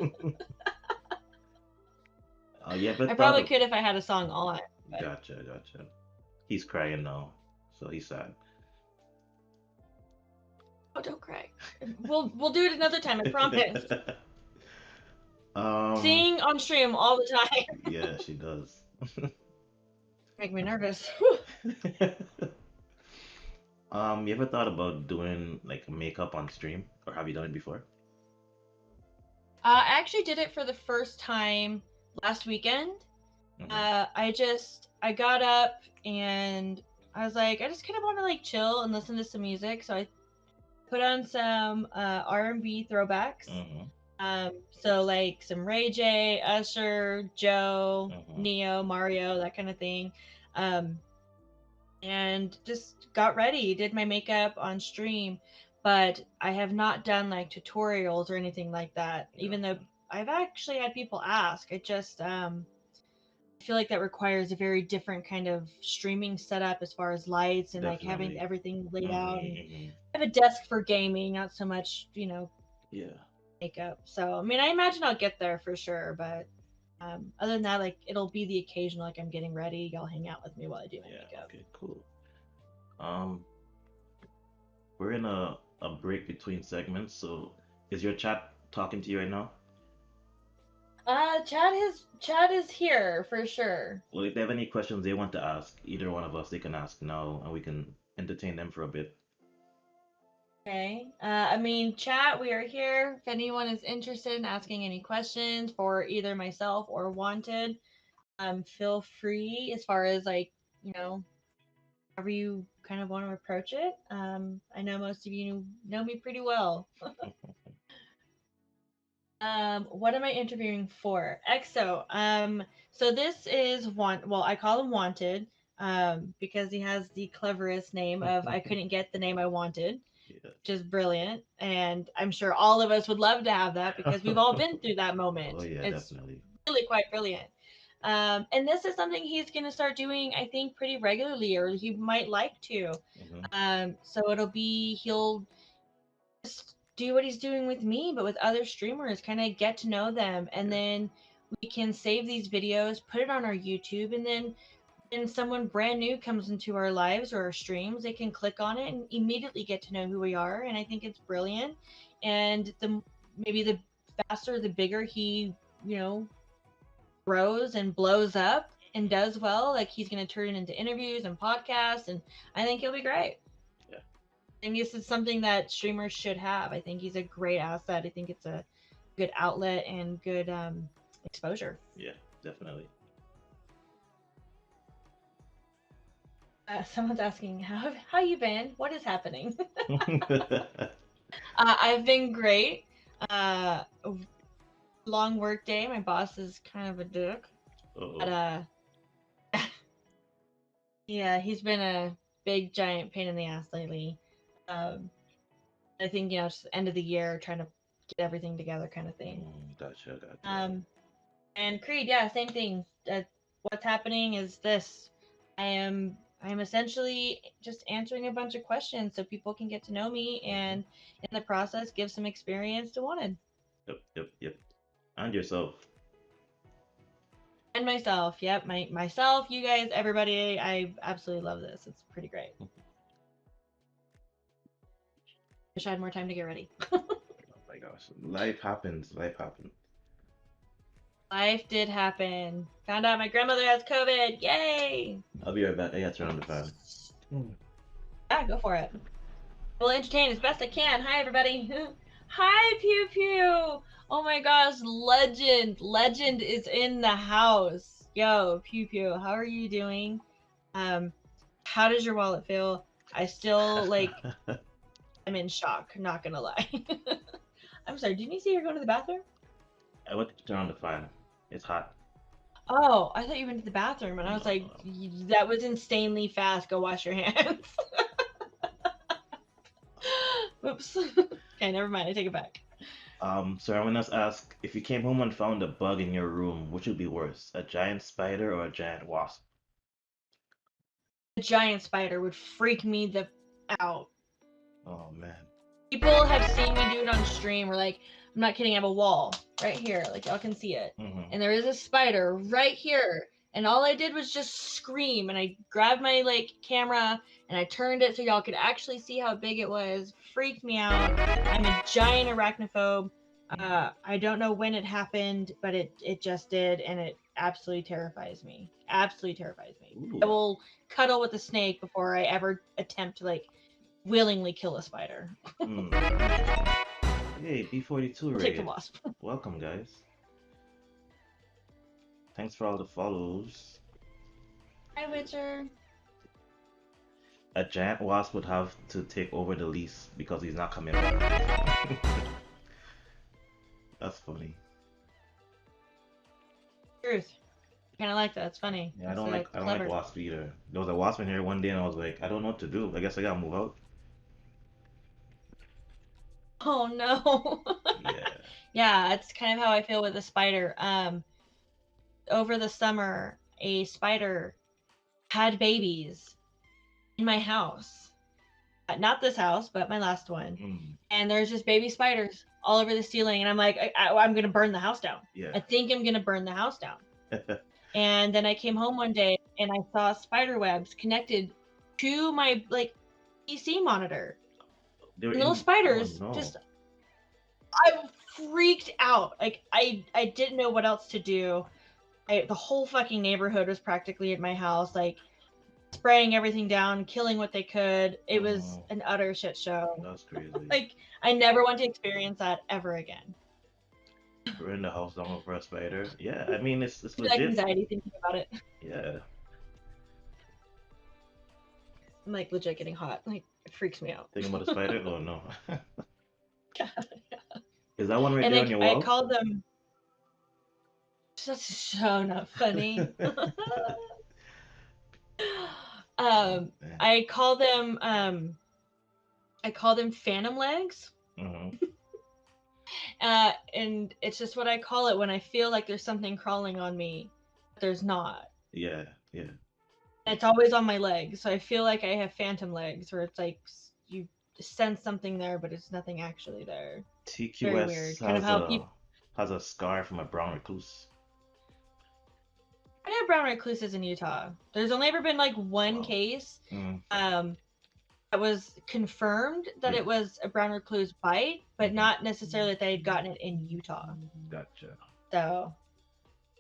A: You ever
B: I
A: thought
B: probably
A: of?
B: could if I had a song on. But
A: Gotcha, gotcha. He's crying now, so he's sad.
B: oh, don't cry. We'll do it another time. I promise.
A: Um,
B: Sing on stream all the time.
A: yeah, she does.
B: Make me nervous.
A: You ever thought about doing like makeup on stream, or have you done it before?
B: I actually did it for the first time last weekend.
A: Hmm.
B: I got up and I was like, I just kind of want to like chill and listen to some music. So I put on some R&B throwbacks.
A: Hmm.
B: So like some Ray J, Usher, Joe,
A: Hmm.
B: Neo, Mario, that kind of thing. Um, and just got ready, did my makeup on stream, but I have not done like tutorials or anything like that. Even though
A: Gotcha.
B: I've actually had people ask, I feel like that requires a very different kind of streaming setup as far as lights and like having
A: Definitely.
B: everything laid out. And
A: Hmm.
B: I have a desk for gaming, not so much,
A: Yeah.
B: makeup. So I mean, I imagine I'll get there for sure, but other than that, like it'll be the occasional, like I'm getting ready, y'all hang out with me while I do my
A: Yeah.
B: makeup.
A: Okay. Cool. Um, we're in a break between segments, so is your chat talking to you right now?
B: Chad is here for sure.
A: Well, if they have any questions they want to ask, either one of us, they can ask now, and we can entertain them for a bit.
B: Okay. I mean, chat, we are here. If anyone is interested in asking any questions for either myself or Wanted, feel free as far as like, you know, however you kind of want to approach it. I know most of you know me pretty well. What am I interviewing for? EXO. So this is well, I call him Wanted, because he has the cleverest name of I couldn't get the name I wanted,
A: Yeah.
B: which is brilliant. And I'm sure all of us would love to have that because we've all been through that
A: Oh
B: moment.
A: yeah,
B: It's
A: definitely.
B: really quite brilliant. And this is something he's going to start doing, I think, pretty regularly, or he might like to.
A: Hmm.
B: So he'll just do what he's doing with me, but with other streamers, kind of get to know them. And
A: Yeah.
B: then we can save these videos, put it on our YouTube, and then when someone brand new comes into our lives or our streams, they can click on it and immediately get to know who we are. And I think it's brilliant. And the faster, the bigger he, you know, grows and blows up and does well, like he's going to turn it into interviews and podcasts. And I think he'll be great.
A: Yeah.
B: I think this is something that streamers should have. I think he's a great asset. I think it's a good outlet and good exposure.
A: Yeah, definitely.
B: Someone's asking how you been? What is happening? I've been great. Uh, Long work day. My boss is kind of a dick, but
A: Uh-oh.
B: yeah, he's been a big giant pain in the ass lately. Um, I think just end of the year, trying to get everything together, kind of thing.
A: Gotcha, gotcha.
B: Um, and Creed, yeah, same thing. What's happening is this: I am I'm essentially just answering a bunch of questions so people can get to know me
A: Mm-hmm.
B: and in the process give some experience to Wanted.
A: Yep, yep, yep. And yourself.
B: And myself. Yep, myself, you guys, everybody. I absolutely love this. It's pretty great. Wish I had more time to get ready.
A: Oh my gosh. Life happens. Life happens.
B: Life did happen. Found out my grandmother has COVID. Yay!
A: I'll be right back. I got to turn on the fan. Mm.
B: Yeah, go for it. Will entertain as best I can. Hi, everybody. Hi, Pew Pew. Oh my gosh, Legend. Legend is in the house. Yo, Pew Pew, how are you doing? Um, how does your wallet feel? I still, I'm in shock, not gonna lie. I'm sorry, didn't you say you're going to the bathroom?
A: I went to turn on the fan. It's hot.
B: Oh, I thought you went to the bathroom, and I was
A: No,
B: like,
A: no.
B: that was insanely fast. Go wash your hands. Whoops. Okay, never mind. I take it back.
A: So I want to ask, if you came home and found a bug in your room, which would be worse, a giant spider or a giant wasp?
B: A giant spider would freak me the out.
A: Oh man.
B: People have seen me do it on stream. Or like, I'm not kidding. I have a wall right here. Like y'all can see it,
A: Mm-hmm.
B: and there is a spider right here. And all I did was just scream, and I grabbed my camera and I turned it so y'all could actually see how big it was. Freaked me out. I'm a giant arachnophobe. I don't know when it happened, but it just did, and it absolutely terrifies me. Absolutely terrifies me. I
A: Ooh.
B: will cuddle with a snake before I ever attempt to willingly kill a spider.
A: Mm. Hey, B42
B: I'll take the
A: raid.
B: wasp.
A: Welcome, guys. Thanks for all the follows.
B: Hi, Witcher.
A: A giant wasp would have to take over the lease because he's not coming back. That's funny.
B: Truth. Kind of like that. It's funny.
A: Yeah,
B: It's
A: I don't like
B: clever.
A: wasp either. There was a wasp in here one day and I was like, I don't know what to do. I guess I gotta move out.
B: Oh no.
A: Yeah.
B: Yeah, it's kind of how I feel with the spider. Over the summer, a spider had babies in my house. Not this house, but my last one.
A: Mm.
B: And there's just baby spiders all over the ceiling, and I'm like, I'm gonna burn the house down.
A: Yeah.
B: I think I'm gonna burn the house down. And then I came home one day and I saw spider webs connected to my PC monitor.
A: They were
B: And little
A: in. Oh
B: spiders
A: no.
B: just I freaked out. Like I didn't know what else to do. The whole fucking neighborhood was practically at my house, like spraying everything down, killing what they could. It was
A: Oh,
B: an utter shit show.
A: that's crazy.
B: Like I never want to experience that ever again.
A: We're in the house down over a spider. Yeah, I mean it's
B: Like
A: legit.
B: anxiety thinking about it.
A: Yeah.
B: I'm like legit getting hot. Like it freaks me out.
A: Thinking about the spider? Oh no.
B: God.
A: Is that one right
B: And
A: there on your
B: I
A: wall?
B: called them. That's so not funny.
A: Oh man.
B: I call them phantom legs.
A: Hmm.
B: And it's just what I call it when I feel like there's something crawling on me, but there's not.
A: Yeah, yeah.
B: It's always on my legs, so I feel like I have phantom legs, where it's like you sense something there, but it's nothing actually there. Very
A: TQS
B: weird. Kind of how people.
A: has a scar from a brown recluse.
B: I have brown recluses in Utah. There's only ever been like one
A: Wow.
B: case
A: Mm,
B: that was confirmed that
A: yeah.
B: it was a brown recluse bite, but
A: Hmm.
B: not necessarily that they had gotten it in Utah.
A: Gotcha.
B: So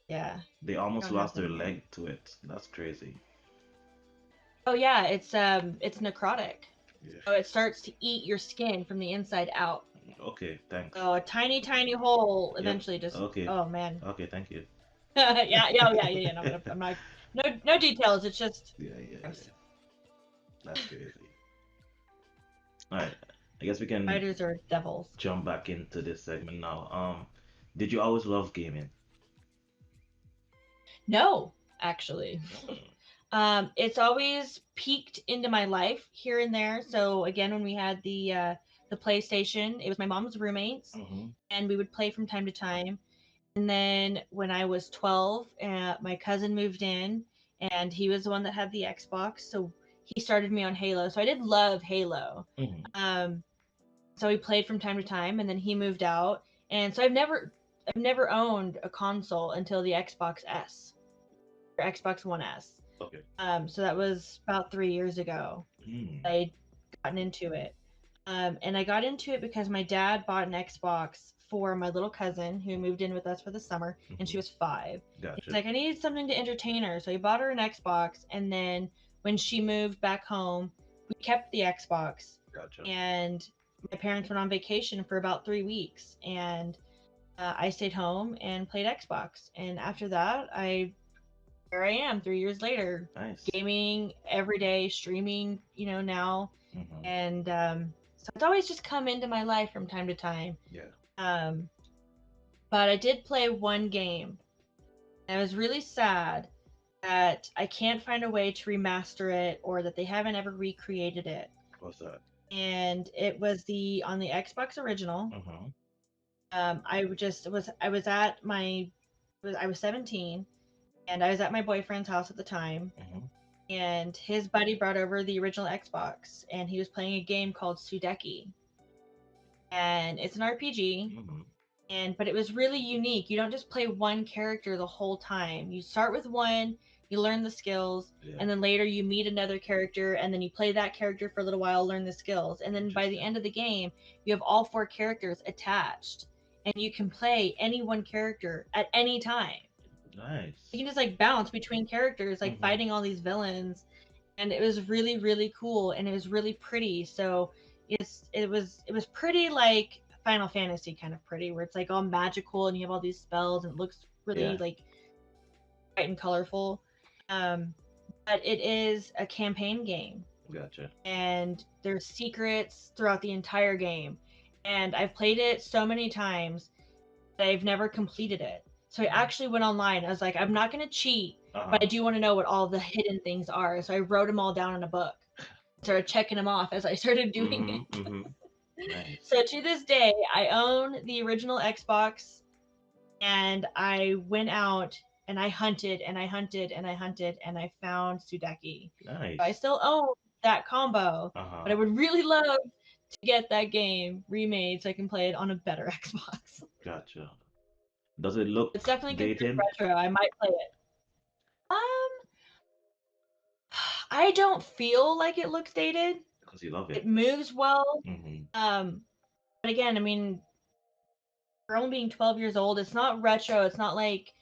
B: yeah,
A: They
B: I
A: almost
B: don't have
A: lost their
B: them here.
A: leg to it. That's crazy.
B: Oh yeah, it's necrotic.
A: Yeah.
B: So it starts to eat your skin from the inside out.
A: Okay, thanks.
B: So a tiny, tiny hole
A: Yep.
B: eventually just.
A: Okay.
B: Oh man.
A: Okay, thank you.
B: Yeah, yeah, yeah, yeah. No, I'm not. No details. It's just.
A: Yeah, yeah, yeah.
B: Gross.
A: That's crazy. All right. I guess we can
B: Spiders are devils.
A: jump back into this segment now. Did you always love gaming?
B: No, actually.
A: Mm,
B: It's always peeked into my life here and there. So again, when we had the PlayStation, it was my mom's roommates,
A: mm-hmm.
B: and we would play from time to time. And then when I was 12, my cousin moved in, and he was the one that had the Xbox, so he started me on Halo. So I did love Halo.
A: Hmm.
B: Um, so we played from time to time, and then he moved out, and so I've never owned a console until the Xbox S or Xbox One S.
A: Okay.
B: So that was about 3 years ago.
A: Mm.
B: I'd gotten into it. And I got into it because my dad bought an Xbox for my little cousin who moved in with us for the summer, and she
A: Hmm.
B: was 5. He's
A: Gotcha.
B: like, I need something to entertain her. So he bought her an Xbox. And then when she moved back home, we kept the Xbox.
A: Gotcha.
B: And my parents went on vacation for about 3 weeks. And I stayed home and played Xbox. And after that, here I am 3 years later,
A: Nice.
B: gaming every day, streaming, now.
A: Hmm.
B: And so it's always just come into my life from time to time.
A: Yeah.
B: Um, but I did play one game. And I was really sad that I can't find a way to remaster it or that they haven't ever recreated it.
A: What's that?
B: And it was on the Xbox original.
A: Hmm.
B: I was 17 and I was at my boyfriend's house at the time,
A: Hmm.
B: and his buddy brought over the original Xbox and he was playing a game called Sudeki. And it's an RPG,
A: Hmm.
B: but it was really unique. You don't just play one character the whole time. You start with one, you learn the skills,
A: Yeah.
B: and then later you meet another character and then you play that character for a little while, learn the skills, and then by the
A: Interesting.
B: end of the game you have all 4 characters attached and you can play any one character at any time. You
A: Nice.
B: can just like bounce between characters, like
A: Hmm.
B: fighting all these villains, and it was really really cool and it was really pretty. So it was pretty like Final Fantasy kind of pretty, where it's like all magical and you have all these spells and it looks really
A: Yeah.
B: like bright and colorful. Um, but it is a campaign game,
A: Gotcha.
B: and there's secrets throughout the entire game. And I've played it so many times that I've never completed it. So I actually went online. I was like, I'm not going to cheat, but I
A: Uh-huh.
B: do want to know what all the hidden things are. So I wrote them all down in a book, started checking them off as I started doing
A: Hmm.
B: it.
A: Hmm. Nice.
B: So to this day, I own the original Xbox, and I went out and I hunted and I hunted and I hunted and I found Sudeki. I
A: Nice.
B: still own that combo, but I
A: Uh-huh.
B: would really love to get that game remade so I can play it on a better Xbox.
A: Gotcha. Does it
B: It's
A: look
B: definitely considered
A: dated?
B: retro. I might play it. Um, I don't feel like it looks dated.
A: Because you love
B: It
A: it.
B: moves well.
A: Hmm.
B: Um, but again, I mean, for only being 12 years old, it's not retro. It's not like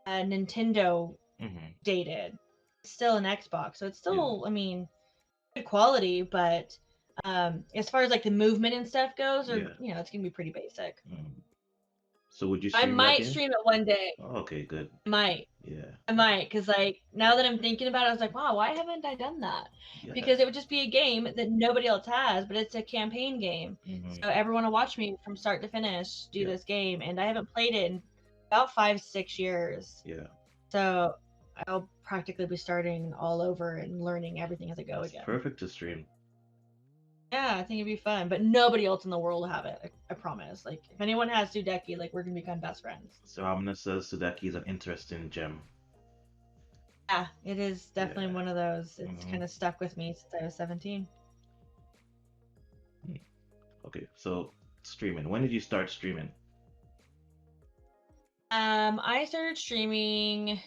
B: Nintendo
A: Hmm.
B: dated. It's still an Xbox, so it's
A: Yeah.
B: still, I mean, good quality. But as far as like the movement and stuff goes, or
A: Yeah.
B: it's gonna be pretty basic.
A: Mm. So would you
B: I
A: stream that
B: might
A: game?
B: stream it one day.
A: Oh, okay, good.
B: I might.
A: Yeah.
B: I might, because like now that I'm thinking about it, I was like, wow, why haven't I done that?
A: Yeah.
B: Because it would just be a game that nobody else has, but it's a campaign game.
A: Hmm.
B: So everyone will watch me from start to finish do
A: Yeah.
B: this game, and I haven't played it in about 5, 6 years.
A: Yeah.
B: So I'll practically be starting all over and learning everything as I go
A: It's
B: again.
A: perfect to stream.
B: Yeah, I think it'd be fun, but nobody else in the world will have it. I promise. Like if anyone has Sudeki, like we're gonna become best friends.
A: So Amina says Sudaki is an interesting gem.
B: Yeah, it is definitely
A: Yeah.
B: one of those. It's
A: Hmm.
B: kind of stuck with me since I was 17.
A: Okay, so streaming. When did you start streaming?
B: I started streaming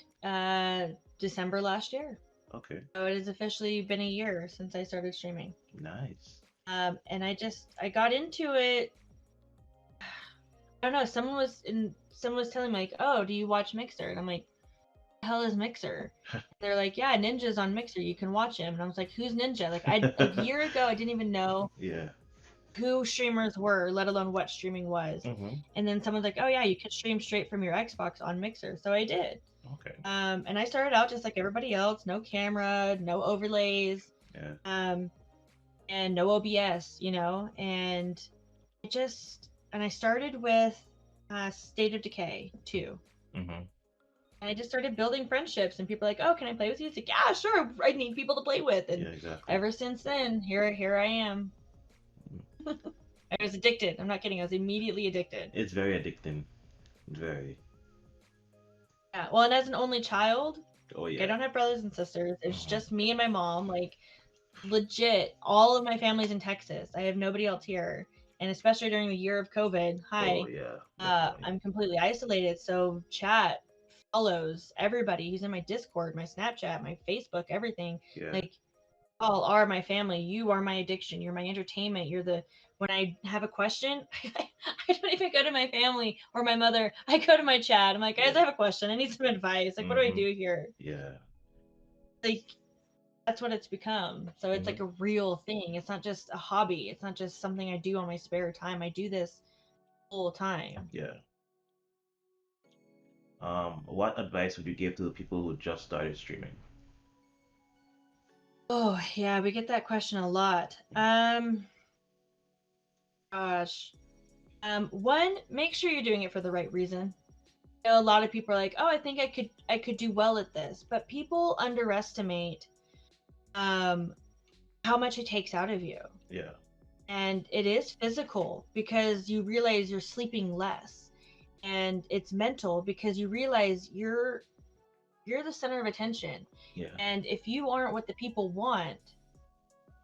B: December last year.
A: Okay,
B: So it has officially been a year since I started streaming.
A: nice.
B: And I got into it. I don't know. Someone was telling me like, "Oh, do you watch Mixer?" And I'm like, "The hell is Mixer?" They're like, "Yeah, Ninja's on Mixer. You can watch him." And I was like, "Who's Ninja?" Like a year ago, I didn't even know
A: Yeah.
B: who streamers were, let alone what streaming was.
A: Hmm.
B: And then someone's like, "Oh yeah, you can stream straight from your Xbox on Mixer." So I did.
A: Okay.
B: And I started out just like everybody else, no camera, no overlays,
A: Yeah.
B: um, and no OBS, and I started with State of Decay 2.
A: Hmm.
B: And I just started building friendships, and people are like, "Oh, can I play with you?" It's like, "Yeah, sure. I need people to play with."
A: Yeah,
B: And
A: exactly.
B: ever since then, here I am.
A: Mm.
B: I was addicted. I'm not kidding. I was immediately addicted.
A: It's very addicting. Very.
B: Yeah. Well, and as an only child,
A: Oh
B: I
A: yeah.
B: don't have brothers and sisters. It's
A: Hmm.
B: just me and my mom. Like, legit, all of my family's in Texas. I have nobody else here. And especially during the year of COVID,
A: Oh yeah, definitely.
B: I'm completely isolated. So chat follows everybody who's in my Discord, my Snapchat, my Facebook, everything.
A: Yeah.
B: Like, all are my family. You are my addiction. You're my entertainment. You're the when I have a question, I don't even go to my family or my mother. I go to my chat. I'm like, guys, I
A: Yeah.
B: have a question. I need some advice. Like, what do I
A: Hmm.
B: do here?
A: Yeah.
B: Like, that's what it's become. So it's like
A: Hmm.
B: a real thing. It's not just a hobby. It's not just something I do on my spare time. I do this full time.
A: Yeah. What advice would you give to the people who just started streaming?
B: Oh, yeah, we get that question a lot. Gosh. One, make sure you're doing it for the right reason. You know, a lot of people are like, "Oh, I think I could do well at this," but people underestimate um how much it takes out of you.
A: Yeah.
B: And it is physical because you realize you're sleeping less. And it's mental because you realize you're the center of attention.
A: Yeah.
B: And if you aren't what the people want,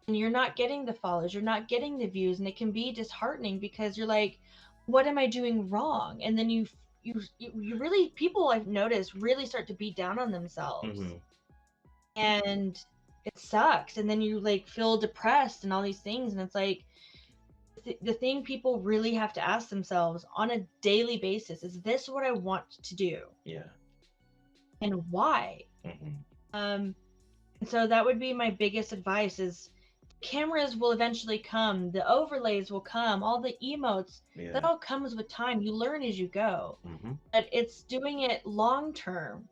B: and you're not getting the follows, you're not getting the views, and it can be disheartening because you're like, what am I doing wrong? And then you really, people I've noticed really start to beat down on themselves,
A: Hmm.
B: and it sucks. And then you like feel depressed and all these things, and it's like the thing people really have to ask themselves on a daily basis is this what I want to do
A: Yeah.
B: and why?
A: Hmm.
B: Um, and so that would be my biggest advice is cameras will eventually come, the overlays will come, all the emotes, that
A: Yeah.
B: all comes with time. You learn as you go.
A: Hmm.
B: But it's doing it long term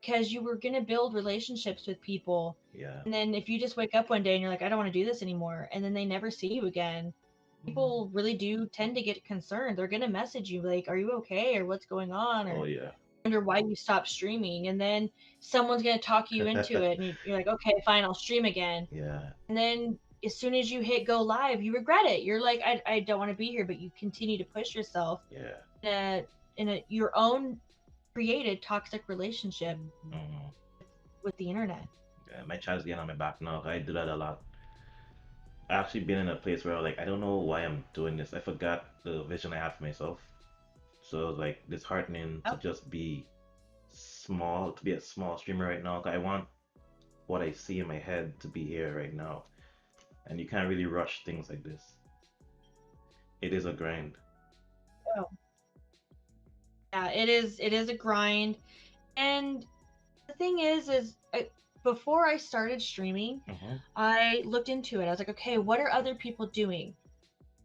B: because you were going to build relationships with people.
A: Yeah.
B: And then if you just wake up one day and you're like, I don't want to do this anymore, and then they never see you again,
A: Hmm.
B: people really do tend to get concerned. They're going to message you like, are you okay? Or what's going on?
A: Oh
B: Or
A: yeah.
B: wonder why you stopped streaming. And then someone's going to talk you into it. And you're like, okay, fine, I'll stream again.
A: Yeah.
B: And then as soon as you hit go live, you regret it. You're like, I don't want to be here, but you continue to push yourself
A: Yeah.
B: in a your own created toxic relationship
A: Hmm.
B: with the internet.
A: Yeah. My child's getting on my back now. I do that a lot. I actually been in a place where like I don't know why I'm doing this. I forgot the vision I had for myself. So it was like disheartening to
B: Oh,
A: just be small, to be a small streamer right now. 'Cause I want what I see in my head to be here right now. And you can't really rush things like this. It is a grind.
B: oh. Yeah, it is a grind. And the thing is before I started streaming,
A: Hmm.
B: I looked into it. I was like, okay, what are other people doing?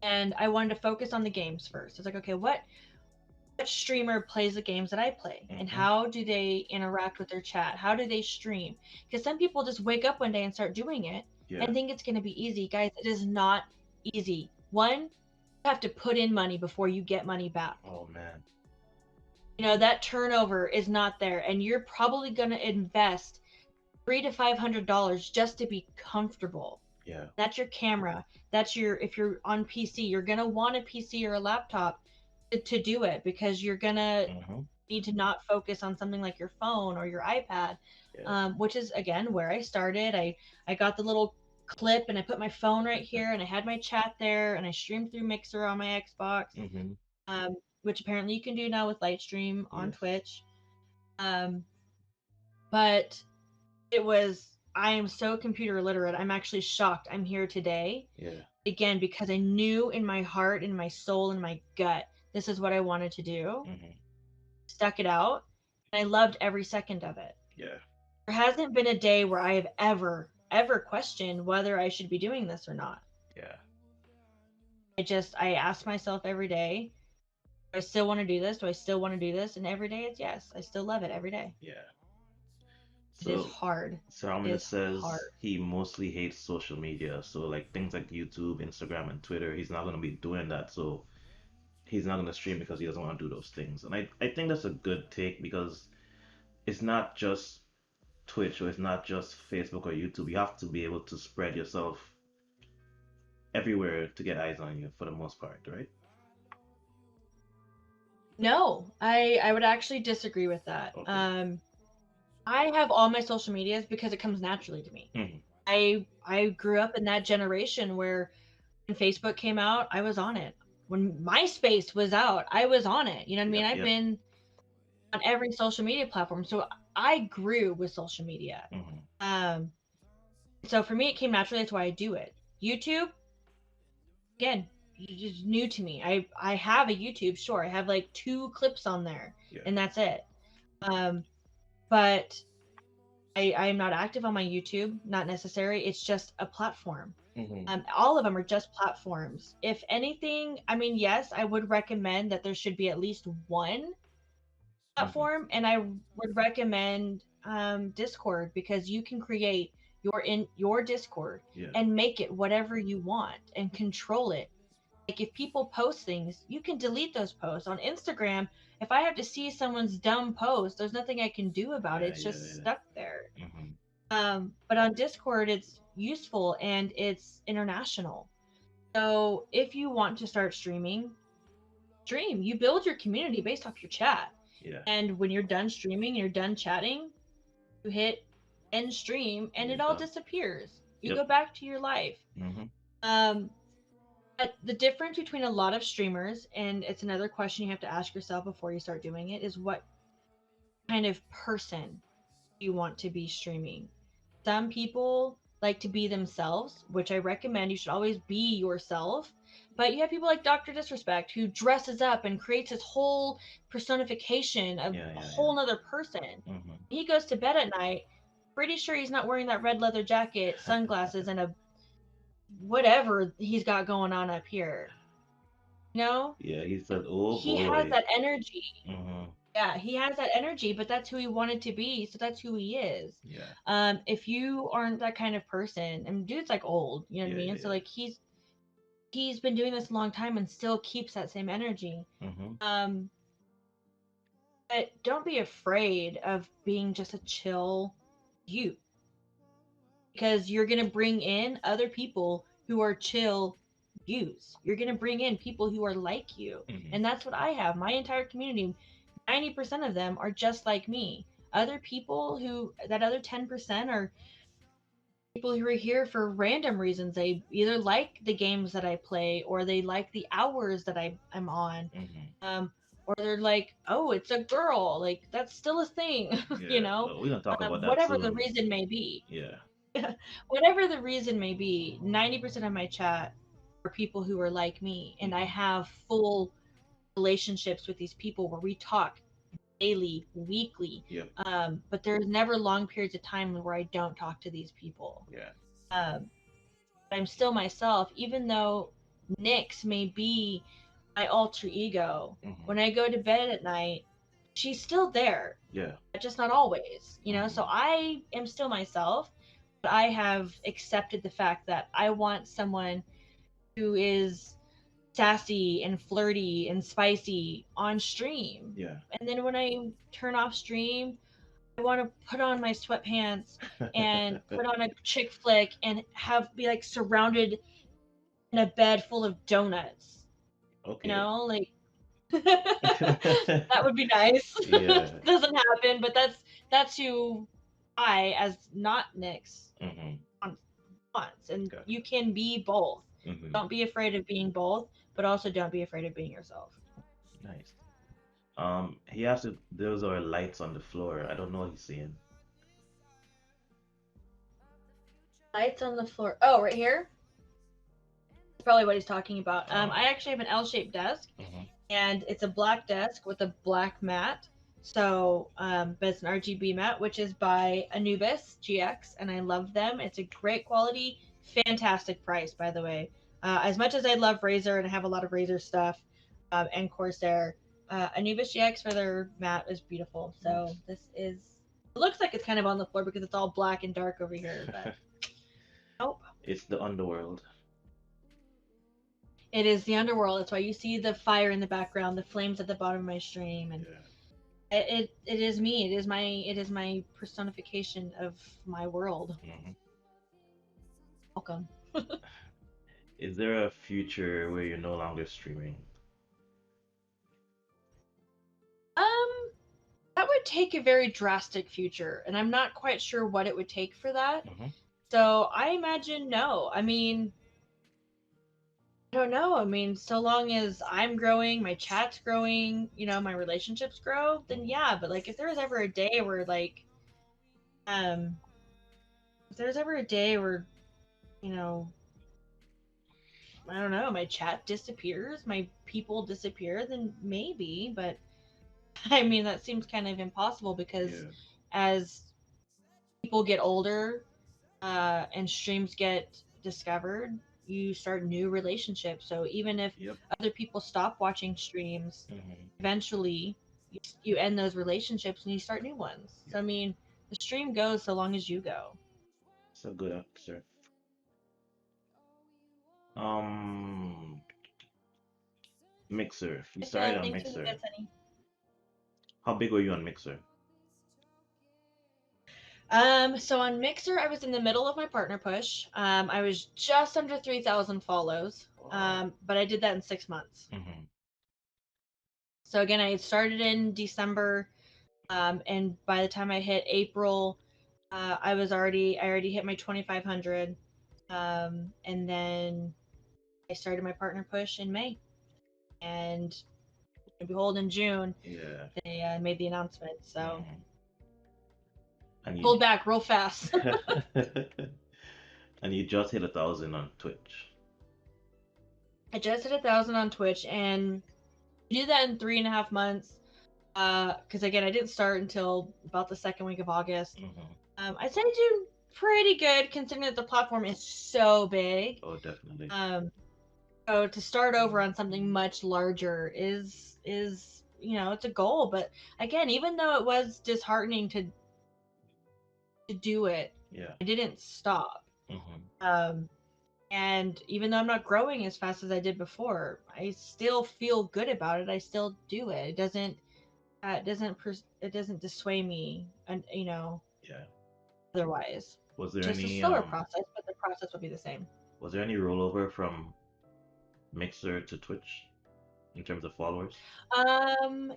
B: And I wanted to focus on the games first. I was like, okay, what streamer plays the games that I play, and
A: Hmm.
B: how do they interact with their chat? How do they stream? Because some people just wake up one day and start doing it
A: Yeah.
B: and think it's going to be easy. Guys, it is not easy. One, you have to put in money before you get money back.
A: Oh man.
B: That turnover is not there, and you're probably going to invest $300 to $500 just to be comfortable.
A: Yeah.
B: That's your camera. That's your, if you're on PC, you're going to want a PC or a laptop to do it because you're going to
A: Hmm.
B: need to not focus on something like your phone or your iPad,
A: Yeah.
B: which is again where I started. I got the little clip and I put my phone right here and I had my chat there and I streamed through Mixer on my Xbox,
A: Hmm.
B: which apparently you can do now with Lightstream on
A: Yes.
B: Twitch. Um, but it was, I am so computer illiterate. I'm actually shocked I'm here today
A: Yeah.
B: again because I knew in my heart, in my soul, in my gut, this is what I wanted to do.
A: Hmm.
B: Stuck it out, and I loved every second of it.
A: Yeah.
B: There hasn't been a day where I have ever questioned whether I should be doing this or not.
A: Yeah.
B: I ask myself every day, do I still want to do this? Do I still want to do this? And every day it's yes. I still love it every day.
A: Yeah.
B: It is
A: So
B: hard. It
A: Salman
B: is hard.
A: says he mostly hates social media. So like things like YouTube, Instagram, and Twitter, he's not gonna be doing that. So he's not gonna stream because he doesn't want to do those things. And I think that's a good take because it's not just Twitch or it's not just Facebook or YouTube. You have to be able to spread yourself everywhere to get eyes on you for the most part, right?
B: No, I would actually disagree with that.
A: Okay.
B: I have all my social medias because it comes naturally to me.
A: Hmm.
B: I grew up in that generation where when Facebook came out, I was on it. When MySpace was out, I was on it. You know what I mean?
A: Yep,
B: I've
A: yep.
B: been on every social media platform. So I grew with social media.
A: Hmm.
B: Um, so for me, it came naturally. That's why I do it. YouTube, again, it's new to me. I have a YouTube, sure. I have like 2 clips on there,
A: Yeah.
B: and that's it. Um, but I am not active on my YouTube. Not necessary. It's just a platform.
A: Hmm.
B: All of them are just platforms. If anything, I mean, yes, I would recommend that there should be at least one
A: Hmm.
B: platform, and I would recommend Discord because you can create your Discord
A: Yeah.
B: and make it whatever you want and control it. Like if people post things, you can delete those posts. On Instagram, if I have to see someone's dumb post, there's nothing I can do about it.
A: Yeah,
B: It's just
A: yeah,
B: stuck there.
A: yeah. Hmm.
B: But on Discord, it's useful and it's international. So if you want to start streaming, stream. You build your community based off your chat.
A: Yeah.
B: And when you're done streaming, you're done chatting, you hit end stream and
A: You're
B: it all
A: done.
B: disappears. You
A: Yep.
B: go back to your life.
A: Hmm.
B: Um, but the difference between a lot of streamers, and it's another question you have to ask yourself before you start doing it, is what kind of person you want to be streaming. Some people like to be themselves, which I recommend. You should always be yourself. But you have people like Dr. Disrespect who dresses up and creates this whole personification of
A: Yeah,
B: a
A: yeah,
B: whole
A: yeah.
B: nother person.
A: Hmm.
B: He goes to bed at night, pretty sure he's not wearing that red leather jacket, sunglasses, and a whatever he's got going on up here. You know?
A: Yeah, he said, "Oh
B: He has
A: boy."
B: that energy.
A: Hmm.
B: Yeah, he has that energy, but that's who he wanted to be, so that's who he is.
A: Yeah,
B: If you aren't that kind of person, and dude's like old, you know what I
A: yeah,
B: mean? So
A: yeah,
B: like he's been doing this a long time and still keeps that same energy.
A: yeah. Hmm.
B: Um, but don't be afraid of being just a chill you, because you're gonna bring in other people who are chill yous. You're gonna bring in people who are like you,
A: Hmm.
B: and that's what I have. My entire community, 90% of them are just like me. Other people who that other 10% are people who are here for random reasons. They either like the games that I play or they like the hours that I'm on.
A: Hmm.
B: Um, or they're like, oh, it's a girl. Like, that's still a thing, you
A: Yeah,
B: know?
A: well, we're gonna talk about that
B: Whatever the
A: soon.
B: reason may be.
A: Yeah.
B: Whatever the reason may be, 90% of my chat are people who are like me. And I
A: Hmm.
B: have full relationships with these people where we talk daily, weekly.
A: Yep.
B: But there's never long periods of time where I don't talk to these people.
A: Yeah.
B: Um, I'm still myself, even though Nyx may be my alter ego.
A: Hmm.
B: When I go to bed at night, she's still there,
A: Yeah.
B: just not always, you know? So
A: Hmm.
B: I am still myself, but I have accepted the fact that I want someone who is sassy and flirty and spicy on stream.
A: Yeah.
B: And then when I turn off stream, I want to put on my sweatpants and put on a chick flick and have be like surrounded in a bed full of donuts. You
A: Okay.
B: know, like that would be nice.
A: Yeah.
B: Doesn't happen, but that's who I, as not Nyx,
A: Hmm.
B: wants. And
A: Gotcha.
B: you can be both.
A: Hmm.
B: Don't be afraid of being both, but also don't be afraid of being yourself.
A: Nice. He asked if those are lights on the floor. I don't know what he's saying.
B: Lights on the floor. Oh, right here. That's probably what he's talking about.
A: Oh.
B: I actually have an L-shaped desk,
A: Hmm.
B: and it's a black desk with a black mat. So, but it's an RGB mat, which is by Anubis GX, and I love them. It's a great quality, fantastic price, by the way. As much as I love Razer and I have a lot of Razer stuff, and Corsair, Anubis GX for their mat is beautiful. So
A: Nice.
B: this is. It looks like it's kind of on the floor because it's all black and dark over here, but nope.
A: It's the underworld.
B: It is the underworld. That's why you see the fire in the background, the flames at the bottom of my stream, and
A: Yeah.
B: it is me. It is my personification of my world.
A: Hmm.
B: Welcome.
A: Is there a future where you're no longer streaming?
B: Um, that would take a very drastic future, and I'm not quite sure what it would take for that.
A: Hmm.
B: So I imagine no. I mean, I don't know. I mean, so long as I'm growing, my chat's growing, my relationships grow, then
A: Hmm.
B: yeah. But like, if there was ever a day where um, if there's ever a day where, you know, I don't know, my chat disappears, my people disappear, then maybe. But I mean, that seems kind of impossible because
A: Yeah.
B: as people get older, and streams get discovered, you start new relationships. So even if
A: Yep.
B: other people stop watching streams,
A: Hmm.
B: eventually you end those relationships and you start new ones. So
A: Yeah.
B: I mean, the stream goes so long as you go.
A: It's a good answer. Um, Mixer. We started on
B: Thanks for the
A: Mixer.
B: bits, honey.
A: How big were you on Mixer?
B: So on Mixer, I was in the middle of my partner push. I was just under 3,000 follows.
A: Wow.
B: But I did that in 6 months.
A: Hmm.
B: So again, I started in December, and by the time I hit April, I already hit my 2,500, and then I started my partner push in May, and behold, in June
A: Yeah.
B: they made the announcement. So
A: Hmm. And you
B: pulled back real fast.
A: and you just hit 1,000 on Twitch.
B: I just hit 1,000 on Twitch, and I do that in 3.5 months. Because again, I didn't start until about the second week of August.
A: Hmm.
B: I'd say I do pretty good considering that the platform is so big.
A: Oh, definitely.
B: Um, so to start over on something much larger is it's a goal. But again, even though it was disheartening to do it,
A: Yeah.
B: I didn't stop.
A: Hmm.
B: Um, and even though I'm not growing as fast as I did before, I still feel good about it. I still do it. It doesn't dissuade me, and
A: Yeah.
B: otherwise.
A: Was there
B: Just a
A: any
B: slower process, but the process will be the same.
A: was there any rollover from Mixer to Twitch in terms of followers?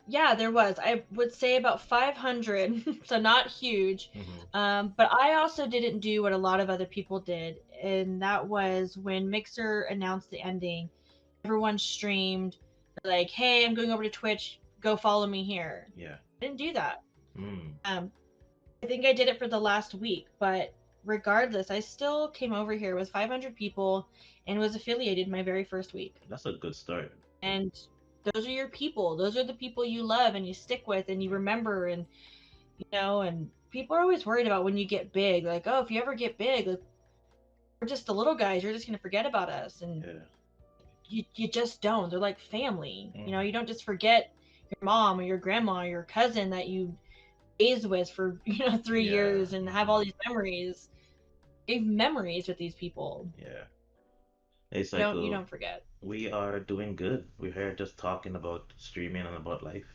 B: Yeah, there was. I would say about 500, so not huge.
A: Hmm.
B: But I also didn't do what a lot of other people did, and that was when Mixer announced the ending, everyone streamed like, "Hey, I'm going over to Twitch. Go follow me here."
A: Yeah.
B: I didn't do that.
A: Mm.
B: Um, I think I did it for the last week, but regardless, I still came over here with 500 people and was affiliated my very first week.
A: That's a good start.
B: And those are your people. Those are the people you love and you stick with and you
A: Yeah.
B: remember. And and people are always worried about when you get big, like, oh, if you ever get big, like, we're just the little guys. You're just gonna forget about us, and
A: Yeah.
B: you just don't. They're like family. You
A: Hmm.
B: don't just forget your mom or your grandma or your cousin that you raised with for 3 years
A: Yeah.
B: and have all
A: Hmm.
B: these memories. You have memories with these people.
A: Yeah. Hey,
B: You
A: Cycle,
B: don't forget.
A: we are doing good. We're here just talking about streaming and about life.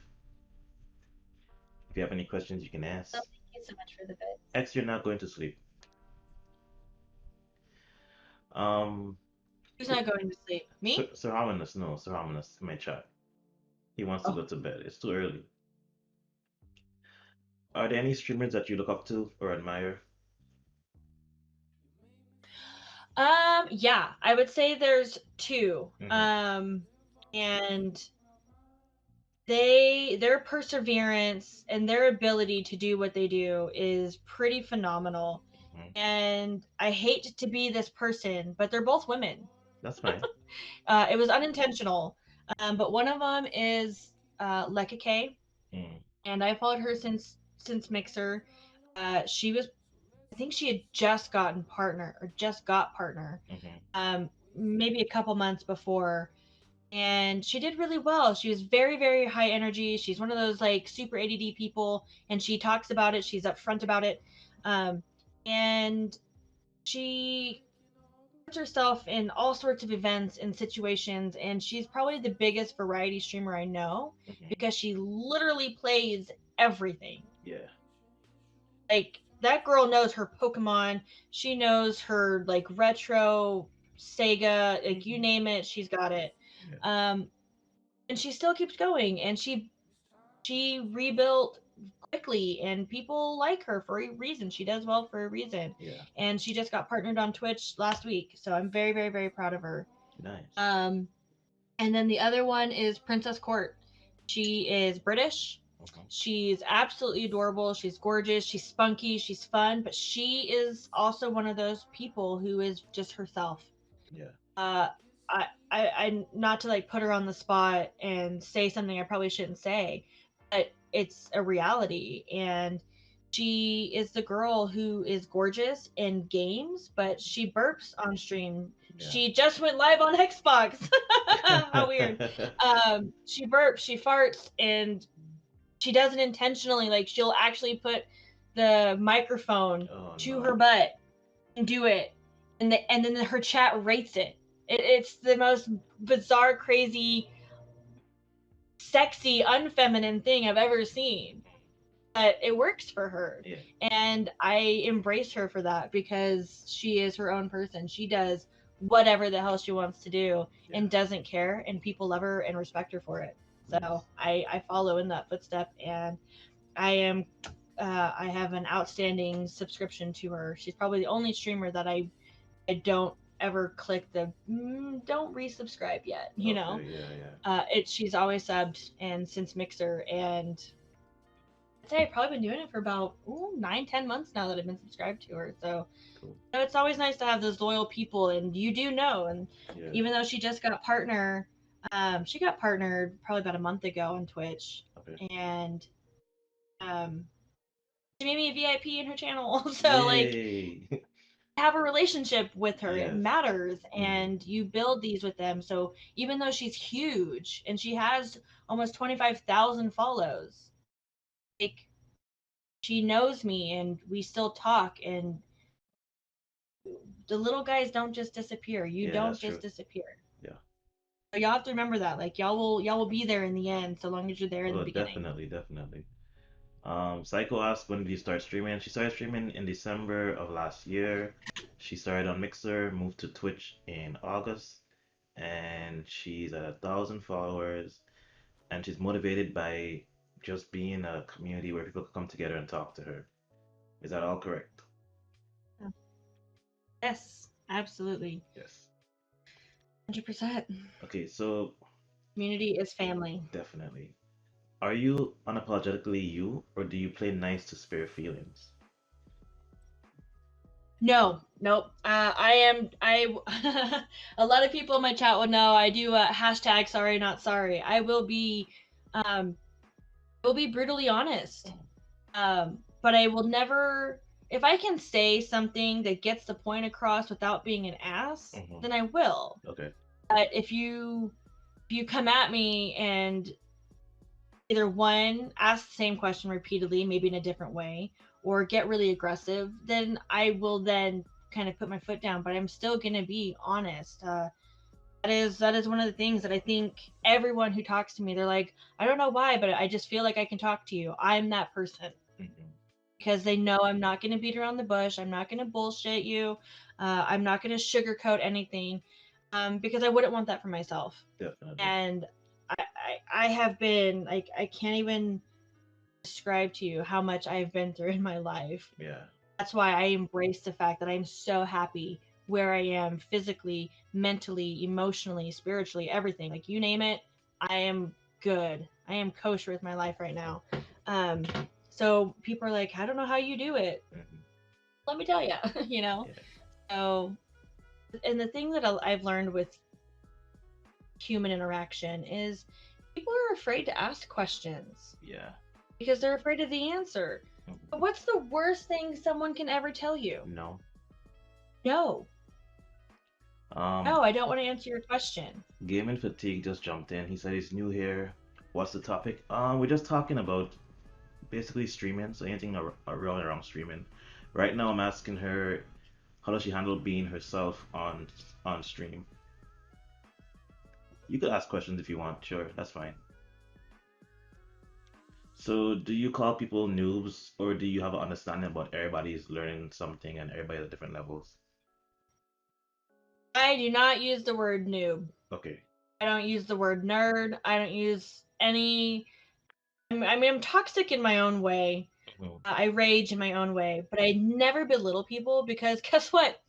A: If you have any questions, you can
B: So
A: ask.
B: thank you so much for the bits.
A: X, you're not going to sleep. Um,
B: Who's not going to sleep? Me?
A: Sir Harmonious, no, Sir Harmonious, my chat. He wants to
B: Oh.
A: go to bed. It's too early. Are there any streamers that you look up to or admire?
B: Yeah, I would say there's two.
A: Hmm.
B: And their perseverance and their ability to do what they do is pretty phenomenal.
A: Hmm.
B: And I hate to be this person, but they're both women.
A: That's fine.
B: It was unintentional. But one of them is Lekka K,
A: Mm.
B: and I followed her since Mixer. She was, I think she had just gotten partner or just got partner,
A: Hmm.
B: maybe a couple months before, and she did really well. She was very, very high energy. She's one of those like super ADD people, and she talks about it. She's upfront about it, um, and she puts herself in all sorts of events and situations. And she's probably the biggest variety streamer I know
A: Hmm.
B: because she literally plays everything.
A: Yeah.
B: Like that girl knows her Pokemon. She knows her like retro Sega, like you name it, she's got it.
A: Yeah.
B: Um, and she still keeps going. And she rebuilt quickly, and people like her for a reason. She does well for a reason.
A: Yeah.
B: And she just got partnered on Twitch last week, so I'm very, very, very proud of her.
A: Nice.
B: Um, and then the other one is Princess Court. She is British.
A: Okay.
B: She's absolutely adorable. She's gorgeous. She's spunky. She's fun. But she is also one of those people who is just herself.
A: Yeah.
B: Uh, I not to like put her on the spot and say something I probably shouldn't say, but it's a reality. And she is the girl who is gorgeous in games, but she burps on stream.
A: Yeah.
B: She just went live on Xbox. How weird. She burps, she farts, and she does it intentionally. Like she'll actually put the microphone
A: Oh
B: to her
A: no.
B: butt and do it, and then her chat rates it. It's the most bizarre, crazy, sexy, unfeminine thing I've ever seen. But it works for her,
A: Yeah.
B: and I embrace her for that because she is her own person. She does whatever the hell she wants to do
A: Yeah.
B: and doesn't care, and people love her and respect her for it.
A: Nice.
B: So I follow in that footstep, and I am I have an outstanding subscription to her. She's probably the only streamer that I don't ever click the don't resubscribe yet. You know,
A: Okay. Yeah. Yeah.
B: she's always subbed and since Mixer, and I'd say I've probably been doing it for about 9-10 months now that I've been subscribed to her. So
A: Cool.
B: it's always nice to have those loyal people, and you do know. And
A: Yeah.
B: even though she just got she got partnered probably about a month ago on Twitch,
A: Okay.
B: and um, she made me a VIP in her channel. So like
A: Yay.
B: have a relationship with her. It
A: Yes.
B: matters,
A: Mm-hmm.
B: and you build these with them. So even though she's huge and she has almost 25,000 follows, like she knows me and we still talk, and the little guys don't just disappear. You
A: Yeah,
B: don't
A: that's
B: just
A: true.
B: disappear.
A: Yeah.
B: So y'all have to remember that. Like y'all will be there in the end so long as you're there in the
A: Oh,
B: beginning.
A: definitely, definitely. Psycho asked, when did you start streaming? She started streaming in December of last year. She started on Mixer, moved to Twitch in August, and she's at 1,000 followers. And she's motivated by just being a community where people can come together and talk to her. Is that all correct?
B: Yes, absolutely.
A: Yes.
B: 100%.
A: Okay, so
B: Community is family.
A: definitely. Are you unapologetically you, or do you play nice to spare feelings?
B: No, nope. I am. I. A lot of people in my chat would know. I do hashtag sorry not sorry. Um, I will be brutally honest. But I will never. If I can say something that gets the point across without being an ass,
A: Mm-hmm.
B: then I will.
A: Okay.
B: But if you come at me and either one, ask the same question repeatedly, maybe in a different way, or get really aggressive, then I will then kind of put my foot down. But I'm still gonna be honest. That is one of the things that I think everyone who talks to me, they're like, I don't know why, but I just feel like I can talk to you. I'm that person
A: Mm-hmm.
B: because they know I'm not gonna beat around the bush. I'm not gonna bullshit you. I'm not gonna sugarcoat anything, because I wouldn't want that for myself.
A: Definitely.
B: And I have been like I can't even describe to you how much I've been through in my life.
A: Yeah.
B: That's why I embrace the fact that I'm so happy where I am physically, mentally, emotionally, spiritually, everything. Like you name it, I am good. I am kosher with my life right now. Um, so people are like, I don't know how you do it.
A: Mm-hmm.
B: Let me tell you, you know.
A: Yeah.
B: So, and the thing that I've learned with human interaction is people are afraid to ask questions
A: Yeah.
B: because they're afraid of the answer. But
A: Mm-hmm.
B: what's the worst thing someone can ever tell you?
A: No.
B: No.
A: Um,
B: No, I don't want to answer your question.
A: Gaming Fatigue just jumped in. He said he's new here. What's the topic? We're just talking about basically streaming, so anything around streaming. Right now, I'm asking her how does she handle being herself on stream. You could ask questions if you want. Sure, that's fine. So, do you call people noobs, or do you have an understanding about everybody's learning something and everybody at different levels?
B: I do not use the word noob.
A: Okay.
B: I don't use the word nerd. I don't use any. I'm toxic in my own way.
A: Mhm.
B: I rage in my own way, but I never belittle people because guess what?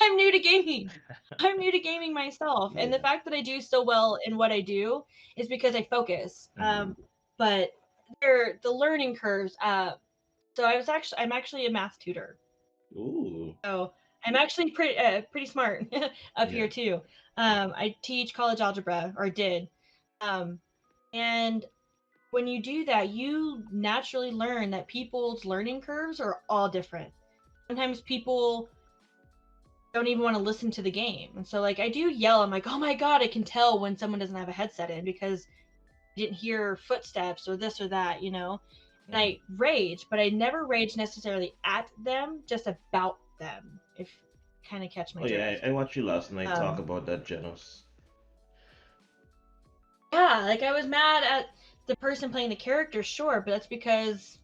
B: I'm new to gaming. I'm new to gaming myself, and the
A: Yeah.
B: fact that I do so well in what I do is because I focus.
A: Hmm.
B: But the learning curves. So I'm actually a math tutor.
A: Ooh.
B: So I'm actually pretty smart up
A: Yeah.
B: here too. I teach college algebra, or did, um, and when you do that, you naturally learn that people's learning curves are all different. Sometimes people don't even want to listen to the game, and so like I do yell. I'm like, oh my god, I can tell when someone doesn't have a headset in because I didn't hear footsteps or this or that, you know. And
A: Hmm.
B: I rage, but I never rage necessarily at them, just about them. If you kind of catch my
A: Oh yeah,
B: drift.
A: I watched you last night talk
B: Um,
A: about that Genos.
B: yeah, like I was mad at the person playing the character, sure, but that's because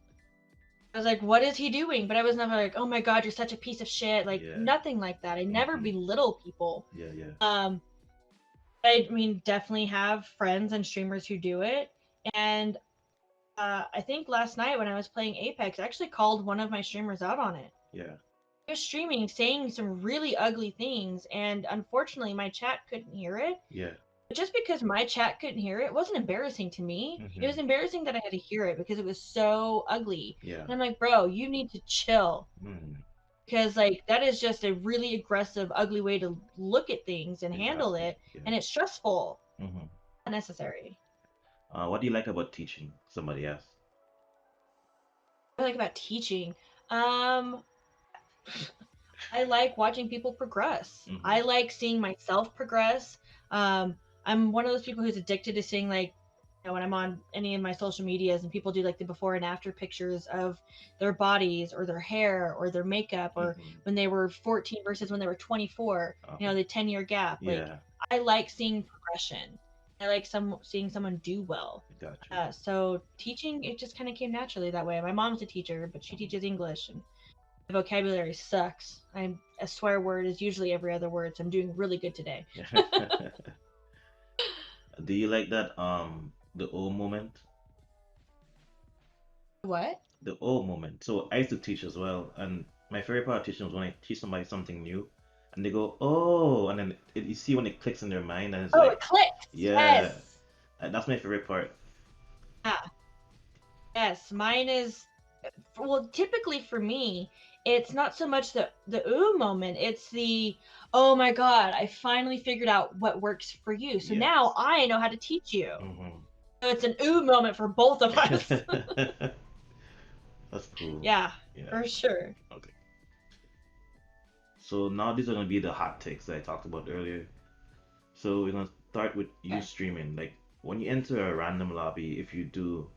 B: I was like, what is he doing? But I was never like, oh my god, you're such a piece of shit. Like
A: Yeah.
B: nothing like that. I never
A: Hmm.
B: belittle people.
A: Yeah, yeah.
B: Um, I mean, definitely have friends and streamers who do it. And I think last night when I was playing Apex, I actually called one of my streamers out on it.
A: Yeah.
B: He was streaming, saying some really ugly things, and unfortunately, my chat couldn't hear it.
A: Yeah.
B: But just because my chat couldn't hear it, it wasn't embarrassing to me. It
A: Hmm.
B: was embarrassing that I had to hear it because it was so ugly.
A: Yeah.
B: And I'm like, bro, you need to chill.
A: Hmm.
B: Because like that is just a really aggressive, ugly way to look at things and handle
A: Exactly.
B: it,
A: Yeah.
B: and it's stressful,
A: Hmm.
B: unnecessary.
A: What do you like about teaching somebody else?
B: What I like about teaching. Um, I like watching people progress.
A: Hmm.
B: I like seeing myself progress. Um, I'm one of those people who's addicted to seeing like, you know, when I'm on any of my social medias and people do like the before and after pictures of their bodies or their hair or their makeup or
A: Hmm.
B: when they were 14 versus when they were 24, you know,
A: Okay.
B: the 10-year gap. Like
A: Yeah.
B: I like seeing progression. I like seeing someone do well.
A: Got you.
B: So teaching, it just kind of came naturally that way. My mom's a teacher, but she
A: Hmm.
B: teaches English, and my vocabulary sucks. I'm a swear word is usually every other word, so I'm doing really good today.
A: Do you like that the O moment?
B: What?
A: The O moment. So I used to teach as well, and my favorite part of teaching was when I teach somebody something new, and they go, "Oh," and then you see when it clicks in their mind, and it's
B: Oh, it
A: like,
B: clicks.
A: "Yeah,"
B: Yes.
A: that's my favorite part.
B: Ah, yes. Mine is well. Typically for me, it's not so much the ooh moment. It's the oh my god, I finally figured out what works for you. So now
A: Yes.
B: I know how to teach you.
A: Hmm.
B: So it's an ooh moment for both of us.
A: That's cool.
B: Yeah,
A: Yeah.
B: for sure.
A: Okay. So now these are gonna be the hot takes that I talked about earlier. So we're gonna start with you
B: Okay.
A: streaming. Like when you enter a random lobby, if you do,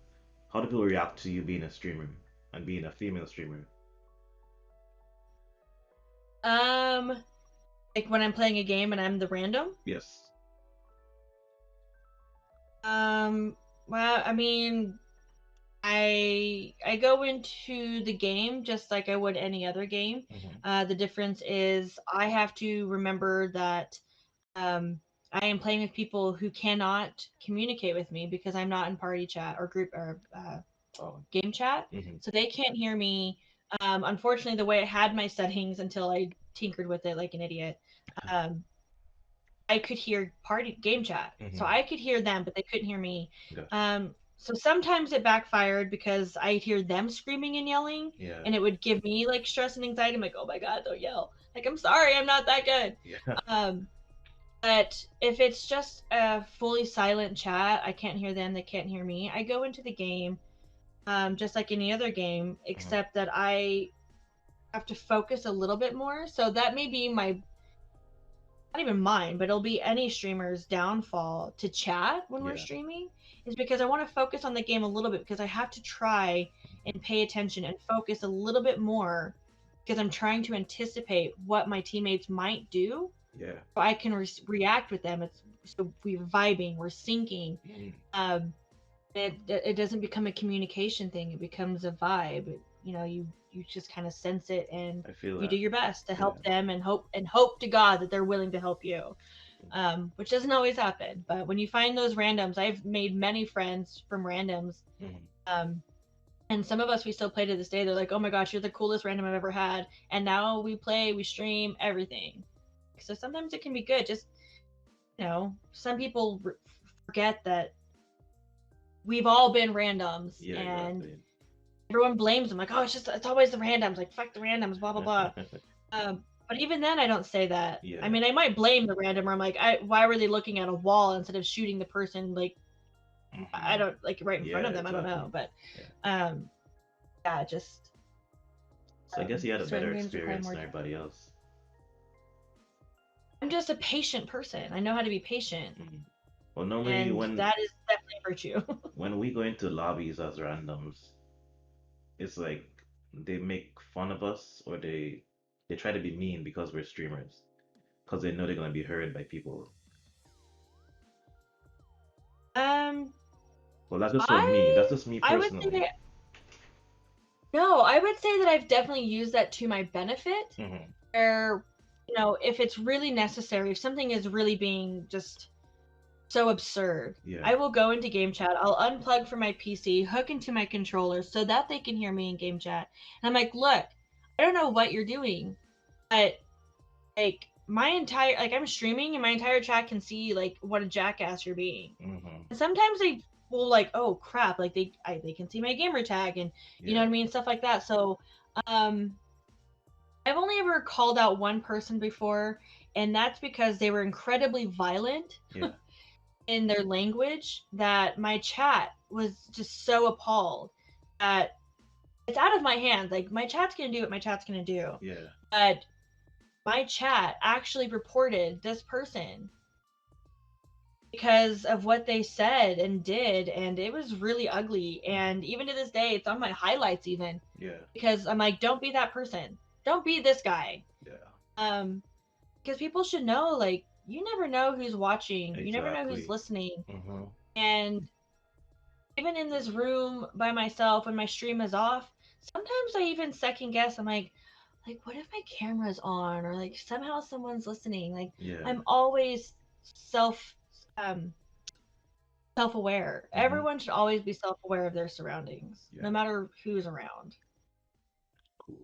A: how do people react to you being a streamer and being a female streamer?
B: Um, like when I'm playing a game and I'm the random.
A: Yes.
B: Um, well, I mean, I go into the game just like I would any other game.
A: Hmm.
B: The difference is I have to remember that I am playing with people who cannot communicate with me because I'm not in party chat or group or
A: Oh.
B: game chat,
A: Hmm.
B: so they can't hear me. Unfortunately, the way I had my settings until I tinkered with it like an idiot, um, I could hear party game chat. So
A: Hmm.
B: I could hear them, but they couldn't hear me.
A: Gotcha.
B: So sometimes it backfired because I'd hear them screaming and yelling,
A: Yeah.
B: and it would give me like stress and anxiety. I'm like, oh my god, don't yell. Like, I'm sorry, I'm not that good.
A: Yeah.
B: Um, but if it's just a fully silent chat, I can't hear them, they can't hear me. I go into the game, just like any other game,
A: Hmm.
B: except that I have to focus a little bit more. So that may be my not even mine, but it'll be any streamer's downfall to chat when we're
A: Yeah.
B: streaming is because I want to focus on the game a little bit because I have to try and pay attention and focus a little bit more because I'm trying to anticipate what my teammates might do
A: Yeah.
B: so I can react with them. It's so we're vibing, we're syncing.
A: Mm.
B: Um, it doesn't become a communication thing; it becomes a vibe. You know, you just kind of sense it and
A: I feel
B: you do
A: that.
B: your best to
A: Yeah.
B: help them and hope to God that they're willing to help you. which doesn't always happen. But when you find those randoms, I've made many friends from randoms.
A: Mhm.
B: Um, and some of us we still play to this day. They're like, "Oh my gosh, you're the coolest random I've ever had." And now we play, we stream, everything. So sometimes it can be good. Just some people forget that we've all been randoms,
A: Yeah,
B: and
A: exactly.
B: everyone blames them. Like, "Oh, it's always the randoms. Like, fuck the randoms." Blah blah blah. But even then, I don't say that. I
A: Yeah.
B: mean, I might blame the random, or I'm like, why were they looking at a wall instead of shooting the person? Like, I
A: Hmm.
B: don't like right in front
A: Yeah,
B: of them. I don't know,
A: exactly.
B: but
A: Yeah.
B: um, yeah, just
A: So I guess you had a better
B: certain games require
A: experience
B: more
A: than
B: time.
A: everybody else.
B: I'm just a patient person. I know how to be patient,
A: Mhm. Well, normally
B: and that is definitely a virtue.
A: when we go into lobbies as randoms, it's like they make fun of us or they try to be mean because we're streamers because they know they're gonna be heard by people.
B: um,
A: Well, that's just for me. That's
B: I
A: just me
B: I would
A: personally.
B: say no. I would say that I've definitely used that to my benefit.
A: Hmm.
B: Where if it's really necessary, if something is really being just so absurd,
A: Yeah.
B: I will go into game chat. I'll unplug from my PC, hook into my controller so that they can hear me in game chat. And I'm like, look, I don't know what you're doing, but like my entire I'm streaming and my entire chat can see like what a jackass you're being.
A: Hmm.
B: And sometimes they will like, oh crap, like they can see my gamer tag and you know
A: Yeah.
B: what I mean, stuff like that. So um I've only ever called out one person before, and that's because they were incredibly violent
A: Yeah.
B: in their language that my chat was just so appalled that it's out of my hands. Like my chat's gonna do what my chat's gonna do.
A: Yeah.
B: But my chat actually reported this person because of what they said and did, and it was really ugly. And
A: Hmm.
B: even to this day, it's on my highlights even
A: Yeah.
B: because I'm like, don't be that person. Don't be this guy.
A: Yeah.
B: Um, because people should know, like, you never know who's watching, you never know who's
A: Exactly.
B: listening.
A: Hmm.
B: And even in this room by myself when my stream is off, sometimes I even second guess. I'm like, what if my camera's on, or like somehow someone's listening? Like,
A: Yeah.
B: I'm always self um self-aware.
A: Hmm.
B: Everyone should always be self-aware of their surroundings, no
A: Yeah.
B: matter who's around.
A: Cool.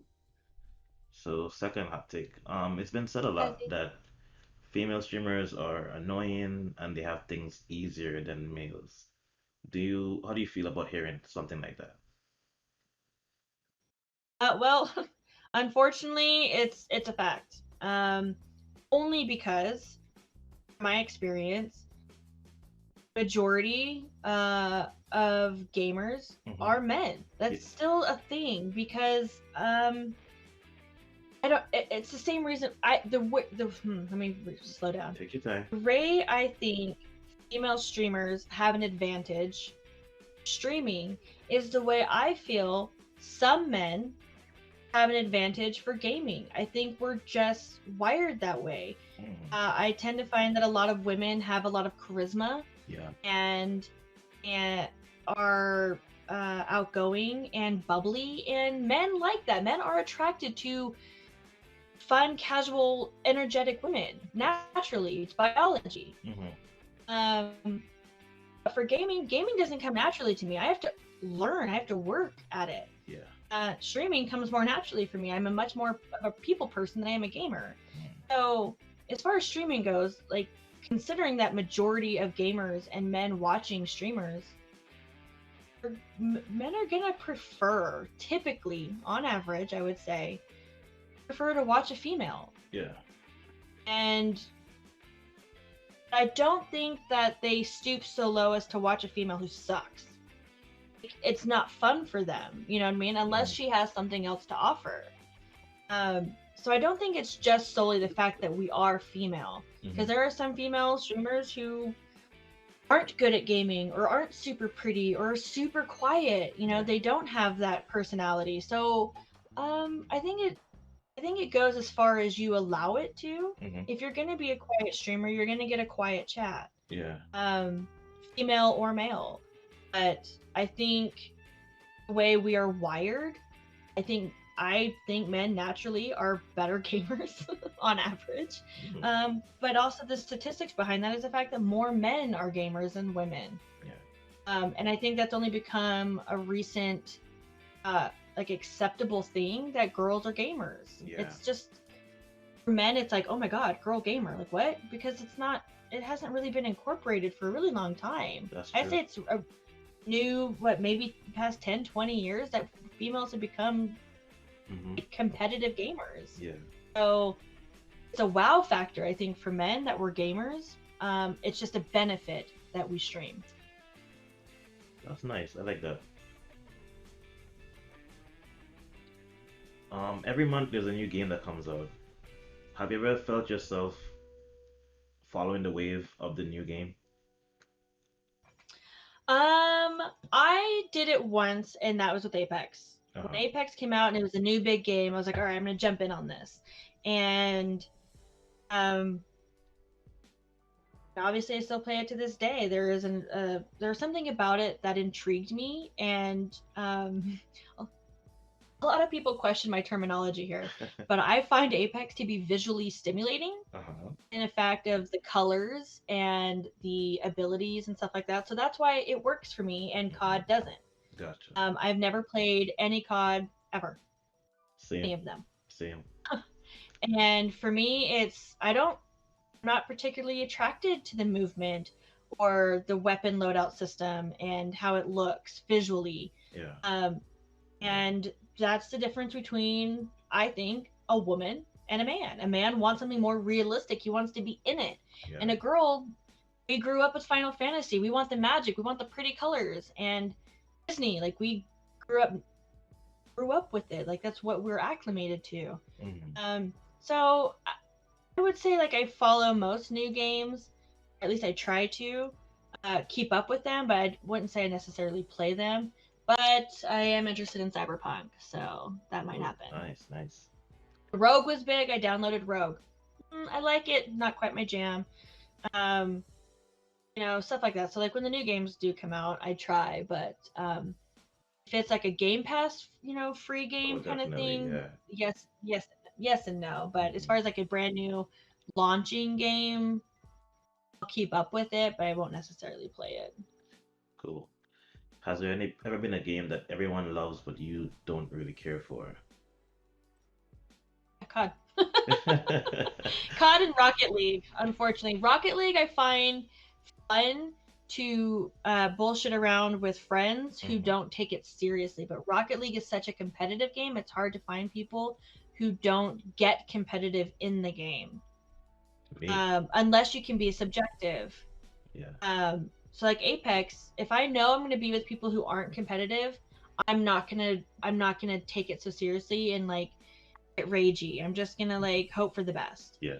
A: So second hot take. It's been said a
B: I
A: lot
B: think.
A: that female streamers are annoying and they have things easier than males. How do you feel about hearing something like that?
B: Well, unfortunately, it's a fact. Only because my experience, majority of gamers
A: Hmm.
B: are men. That's still a thing because I don't. It's the same reason. Let me slow down.
A: Take your time.
B: The way I think female streamers have an advantage streaming is the way I feel some men have an advantage for gaming. I think we're just wired that way.
A: Hmm.
B: I tend to find that a lot of women have a lot of charisma
A: Yeah.
B: and and are outgoing and bubbly, and men like that. Men are attracted to fun, casual, energetic women naturally. It's biology.
A: Hmm.
B: Um, but for gaming doesn't come naturally to me. I have to learn. I have to work at it.
A: Yeah.
B: Streaming comes more naturally for me. I'm a much more of a people person than I am a gamer.
A: Mm.
B: So as far as streaming goes, like considering that majority of gamers and men watching streamers, men are gonna prefer, typically, on average, I would say, prefer to watch a female.
A: Yeah.
B: And I don't think that they stoop so low as to watch a female who sucks. It's not fun for them, you know what I mean? Unless
A: Hmm.
B: she has something else to offer. So I don't think it's just solely the fact that we are female,
A: Hmm.
B: because there are some female streamers who aren't good at gaming or aren't super pretty or super quiet. You know,
A: Yeah.
B: they don't have that personality. So I think it goes as far as you allow it to.
A: Hmm.
B: If you're gonna be a quiet streamer, you're gonna get a quiet chat,
A: Yeah.
B: um, female or male. But I think the way we are wired, I think men naturally are better gamers, on average.
A: Mhm.
B: But also the statistics behind that is the fact that more men are gamers than women.
A: Yeah.
B: And I think that's only become a recent, uh, like acceptable thing that girls are gamers.
A: Yeah.
B: It's just for men, it's like, oh my god, girl gamer, like what? Because it's not, it hasn't really been incorporated for a really long time.
A: That's
B: I
A: true.
B: say it's a new, what, maybe past 10, 20 years that females have become
A: Hmm.
B: like, competitive gamers.
A: Yeah.
B: So it's a wow factor, I think, for men that we're gamers. It's just a benefit that we stream.
A: That's nice. I like that. Every month there's a new game that comes out. Have you ever felt yourself following the wave of the new game?
B: Um, I did it once, and that was with Apex. When
A: Uh-huh.
B: Apex came out and it was a new big game, I was like, all right, I'm gonna jump in on this. And um, obviously, I still play it to this day. There's something about it that intrigued me, and a lot of people question my terminology here, but I find Apex to be visually stimulating
A: Uh-huh.
B: in the fact of the colors and the abilities and stuff like that. So that's why it works for me, and
A: Hmm.
B: COD doesn't.
A: Gotcha.
B: I've never played any COD ever, any
A: Same.
B: of them.
A: Same.
B: And for me, I'm not particularly attracted to the movement or the weapon loadout system and how it looks visually.
A: Yeah.
B: Um, and that's the difference between, I think, a woman and a man. A man wants something more realistic. He wants to be in it.
A: Yeah.
B: And a girl, we grew up with Final Fantasy. We want the magic. We want the pretty colors. And Disney, like we grew up grew up with it. Like that's what we're acclimated to.
A: Hmm.
B: So I would say like I follow most new games. At least I try to keep up with them, but I wouldn't say I necessarily play them. But I am interested in Cyberpunk, so that might
A: Oh,
B: happen.
A: nice, nice.
B: Rogue was big. I downloaded Rogue. I like it. Not quite my jam. Um, stuff like that. So like when the new games do come out, I try. But if it's like a Game Pass, free
A: Oh,
B: game kind of
A: definitely.
B: thing,
A: Yeah.
B: yes, yes, yes, and no. But as
A: Hmm.
B: far as like a brand new launching game, I'll keep up with it, but I won't necessarily play it.
A: Cool. Has there any ever been a game that everyone loves but you don't really care for?
B: COD. COD and Rocket League, unfortunately. Rocket League, I find fun to bullshit around with friends who
A: Hmm.
B: don't take it seriously. But Rocket League is such a competitive game, it's hard to find people who don't get competitive in the game,
A: Me.
B: unless you can be subjective.
A: Yeah.
B: So like Apex, if I know I'm going to be with people who aren't competitive, I'm not gonna take it so seriously and like get ragey. I'm just gonna like hope for the best.
A: Yeah.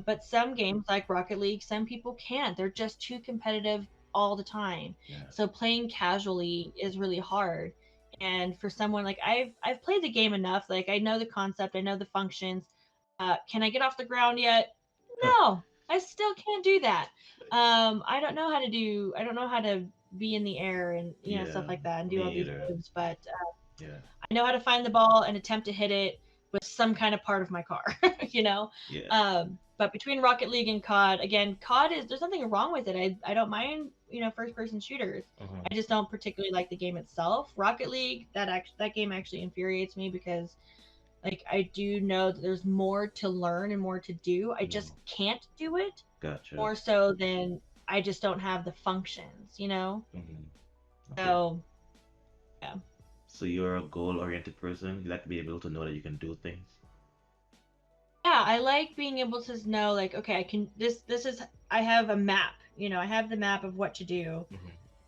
B: But some games like Rocket League, some people can't. They're just too competitive all the time.
A: Yeah.
B: So playing casually is really hard. And for someone like I've played the game enough, like I know the concept, I know the functions. Can I get off the ground yet? No, I still can't do that. I don't know how to be in the air and stuff
A: Yeah.
B: like that and do all
A: Me
B: these
A: either.
B: moves, but
A: Yeah.
B: I know how to find the ball and attempt to hit it with some kind of part of my car, you know.
A: Yeah.
B: But between Rocket League and COD, again, COD is there's nothing wrong with it. I don't mind first person shooters.
A: Hmm.
B: I just don't particularly like the game itself. Rocket League that game actually infuriates me because like I do know that there's more to learn and more to do. I just
A: Hmm.
B: can't do it
A: Gotcha.
B: more so than I just don't have the functions.
A: Hmm. Okay.
B: So yeah.
A: So you're a goal-oriented person. You like to be able to know that you can do things.
B: Yeah, I like being able to know like, okay, I can this is I have a map, I have the map of what to do.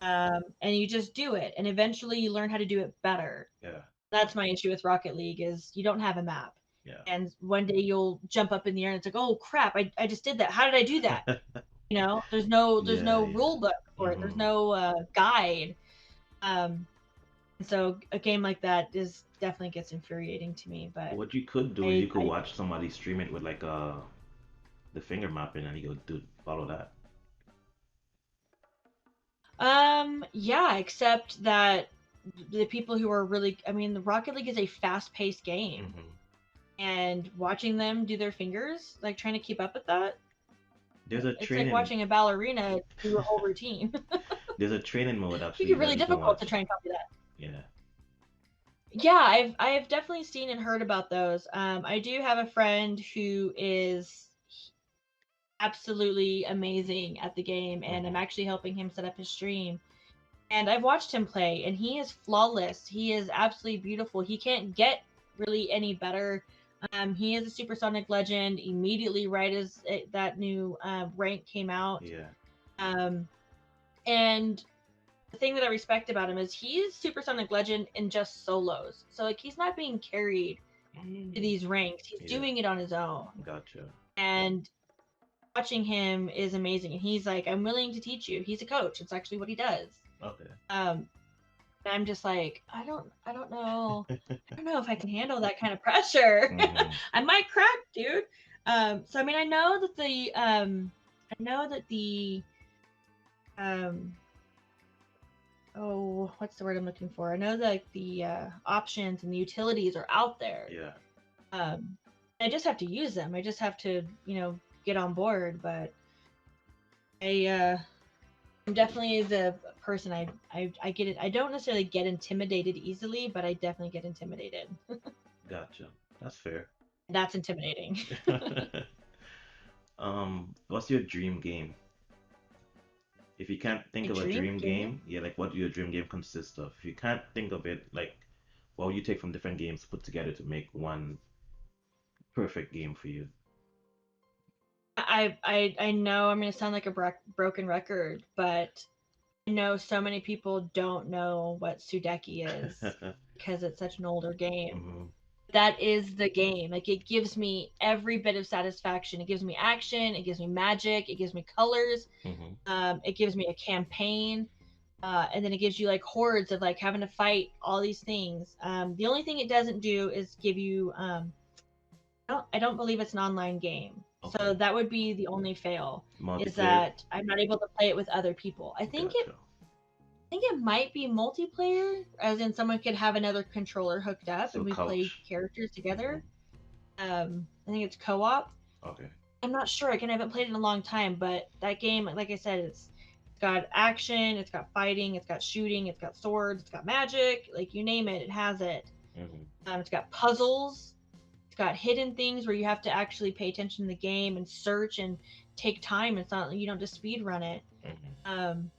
A: Hmm.
B: And you just do it and eventually you learn how to do it better.
A: Yeah.
B: That's my issue with Rocket League is you don't have a map.
A: Yeah.
B: And one day you'll jump up in the air and it's like, oh crap, I just did that. How did I do that? There's no
A: Yeah. Yeah.
B: rule book for it. There's
A: Hmm.
B: no guide. Um, and so a game like that is definitely gets infuriating to me. But
A: What you could do is you
B: I,
A: could watch somebody stream it with like the finger mapping and you could do follow that.
B: yeah, except that the people who are really, I mean, the Rocket League is a fast-paced game.
A: Hmm.
B: and watching them do their fingers, like trying to keep up with that.
A: There's a
B: It's like
A: training
B: watching a ballerina do a whole routine.
A: there's a training mode
B: It'd
A: actually
B: be
A: that
B: really
A: you can
B: difficult to
A: watch.
B: try and copy that.
A: Yeah.
B: Yeah, I've definitely seen and heard about those. I do have a friend who is absolutely amazing at the game, and I'm
A: Hmm.
B: actually helping him set up his stream. And I've watched him play, and he is flawless. He is absolutely beautiful. He can't get really any better. He is a supersonic legend immediately right as that new rank came out.
A: Yeah.
B: Um, and the thing that I respect about him is he's supersonic legend in just solos. So like he's not being carried to
A: Mm.
B: these ranks. He's
A: Yeah.
B: doing it on his own.
A: Gotcha.
B: And watching him is amazing. And he's like, I'm willing to teach you. He's a coach. It's actually what he does.
A: Okay.
B: Um, and I'm just like, I don't know if I can handle that kind of pressure.
A: Hmm.
B: I might crack, dude. So I mean, I know that the um, oh, what's the word I'm looking for? I know that the options and the utilities are out there.
A: Yeah.
B: Um, I just have to use them. I just have to, get on board. But I'm definitely the person I get it. I don't necessarily get intimidated easily, but I definitely get intimidated.
A: Gotcha. That's fair.
B: That's intimidating.
A: What's your dream game? If you can't think
B: A
A: of a
B: dream
A: dream
B: game.
A: game, yeah, like what do your dream game consist of? If you can't think of it, like what would you take from different games put together to make one perfect game for you?
B: I know I'm gonna sound like a broken record, but I know so many people don't know what Sudeki is because it's such an older game.
A: Hmm.
B: That is the game. Like it gives me every bit of satisfaction. It gives me action. It gives me magic. It gives me colors.
A: Hmm.
B: It gives me a campaign. And then it gives you like hordes of like having to fight all these things. The only thing it doesn't do is give you. I don't believe it's an online game, so
A: Okay.
B: that would be the only fail. Is
A: Multiplayer?
B: that I'm not able to play it with other people.
A: Gotcha.
B: I think it might be multiplayer, as in someone could have another controller hooked up
A: So
B: and we play
A: couch.
B: characters
A: Hmm.
B: together. I think it's co-op.
A: Okay.
B: I'm not sure. Again, I haven't played it in a long time, but that game, like I said, it's got action, it's got fighting, it's got shooting, it's got swords, it's got magic. Like you name it, it has it.
A: Hmm.
B: It's got puzzles. It's got hidden things where you have to actually pay attention to the game and search and take time. It's not you don't just speed run it.
A: Hmm.
B: Um,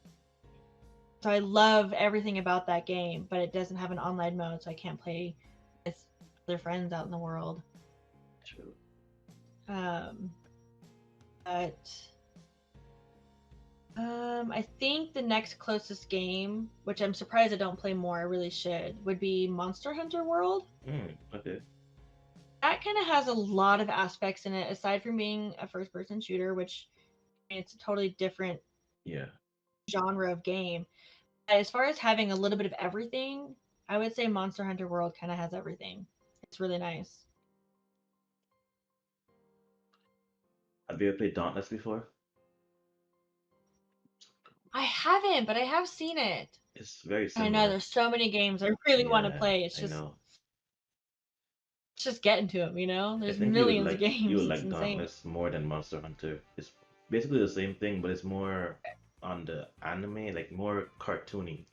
B: so I love everything about that game, but it doesn't have an online mode, so I can't play with other friends out in the world.
A: True.
B: Um, but I think the next closest game, which I'm surprised I don't play more, I really should, would be Monster Hunter World.
A: Mm, okay.
B: That kind of has a lot of aspects in it, aside from being a first-person shooter, which it's a totally different
A: Yeah.
B: genre of game. But as far as having a little bit of everything, I would say Monster Hunter World kind of has everything. It's really nice.
A: Have you ever played Dauntless before?
B: I haven't, but I have seen it.
A: It's very
B: And I know
A: similar.
B: there's so many games I really want to
A: Yeah,
B: play.
A: I know.
B: It's just getting to them.
A: I
B: There's
A: think
B: millions of
A: you would
B: games. It's
A: like
B: insane.
A: Dauntless more than Monster Hunter. It's basically the same thing, but it's more on the anime, like more cartoony.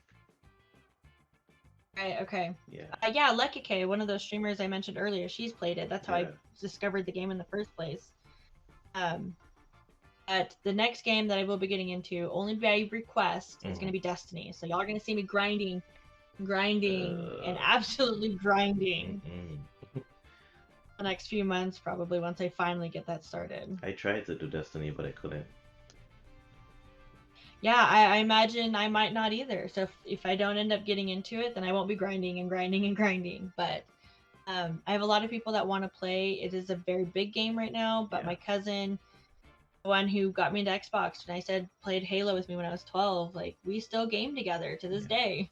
B: Right, okay.
A: Yeah,
B: Yeah, Lekike, one of those streamers I mentioned earlier, she's played it. That's how I
A: yeah.
B: discovered the game in the first place. Um, but the next game that I will be getting into, only by request, is going
A: Hmm.
B: to be Destiny. So y'all are going to see me grinding, and
A: Uh,
B: absolutely grinding
A: mm-mm.
B: the next few months, probably once I finally get that started.
A: I tried to do Destiny, but I couldn't.
B: Yeah, I imagine I might not either. So if I don't end up getting into it, then I won't be grinding and grinding and grinding. But I have a lot of people that want to play. It is a very big game right now, but
A: Yeah,
B: my cousin, the one who got me into Xbox, and I said played Halo with me when I was 12, like we still game together to this
A: yeah.
B: day.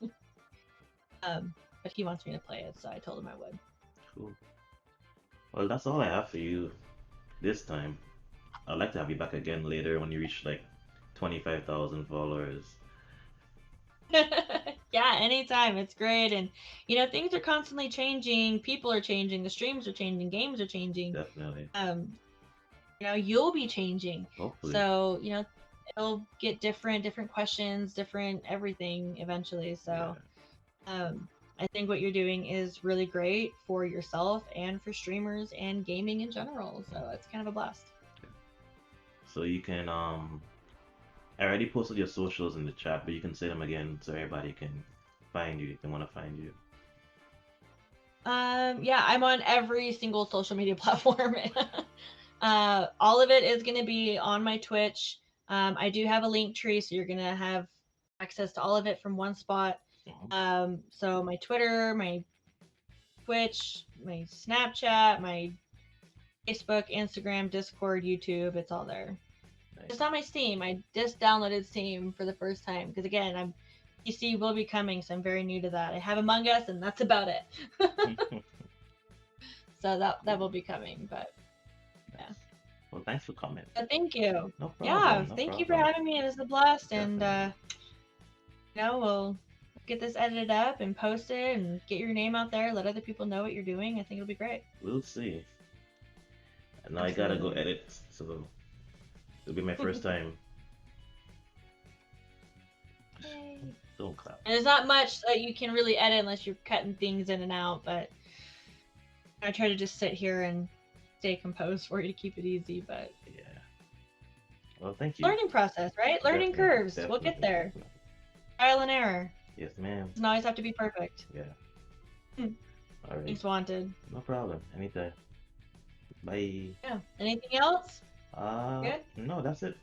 B: But he wants me to play it, so I told him I would.
A: Cool. Well, that's all I have for you this time. I'd like to have you back again later when you reach like 25,000 followers.
B: Yeah, anytime. It's great. And, things are constantly changing. People are changing. The streams are changing. Games are changing.
A: Definitely.
B: Um, you'll be changing.
A: Hopefully.
B: So, it'll get different questions, different everything eventually. So,
A: Yeah.
B: I think what you're doing is really great for yourself and for streamers and gaming in general. So, it's kind of a blast.
A: So you can I already posted your socials in the chat, but you can say them again so everybody can find you if they want to find you.
B: Yeah, I'm on every single social media platform. All of it is going to be on my Twitch. I do have a link tree, so you're going to have access to all of it from one spot. So my Twitter, my Twitch, my Snapchat, my Facebook, Instagram, Discord, YouTube, it's all there.
A: Nice.
B: It's on my Steam. I just downloaded Steam for the first time because again, I'm PC will be coming, so I'm very new to that. I have Among Us, and that's about it. So that will be coming, but yeah.
A: Well, thanks for coming.
B: But thank you.
A: No problem.
B: Yeah,
A: No
B: thank you for
A: problem.
B: having me. It was a blast,
A: Definitely.
B: and we'll get this edited up and posted, and get your name out there. Let other people know what you're doing. I think it'll be great.
A: We'll see. And now I gotta go
B: Absolutely.
A: edit, so it'll be my first time.
B: Yay.
A: Don't clap.
B: And there's not much that you can really edit unless you're cutting things in and out, but I try to just sit here and stay composed for you to keep it easy, but
A: Yeah. Well, thank you.
B: learning process, right? Learning
A: Definitely,
B: curves. We'll get
A: definitely,
B: there.
A: definitely.
B: Trial and error.
A: Yes, ma'am.
B: Doesn't always have to be perfect.
A: Yeah.
B: Hmm.
A: All right.
B: Thanks, Wanted.
A: No problem. Anytime. Bye.
B: Yeah. Anything else?
A: Uh,
B: Good?
A: no, that's it.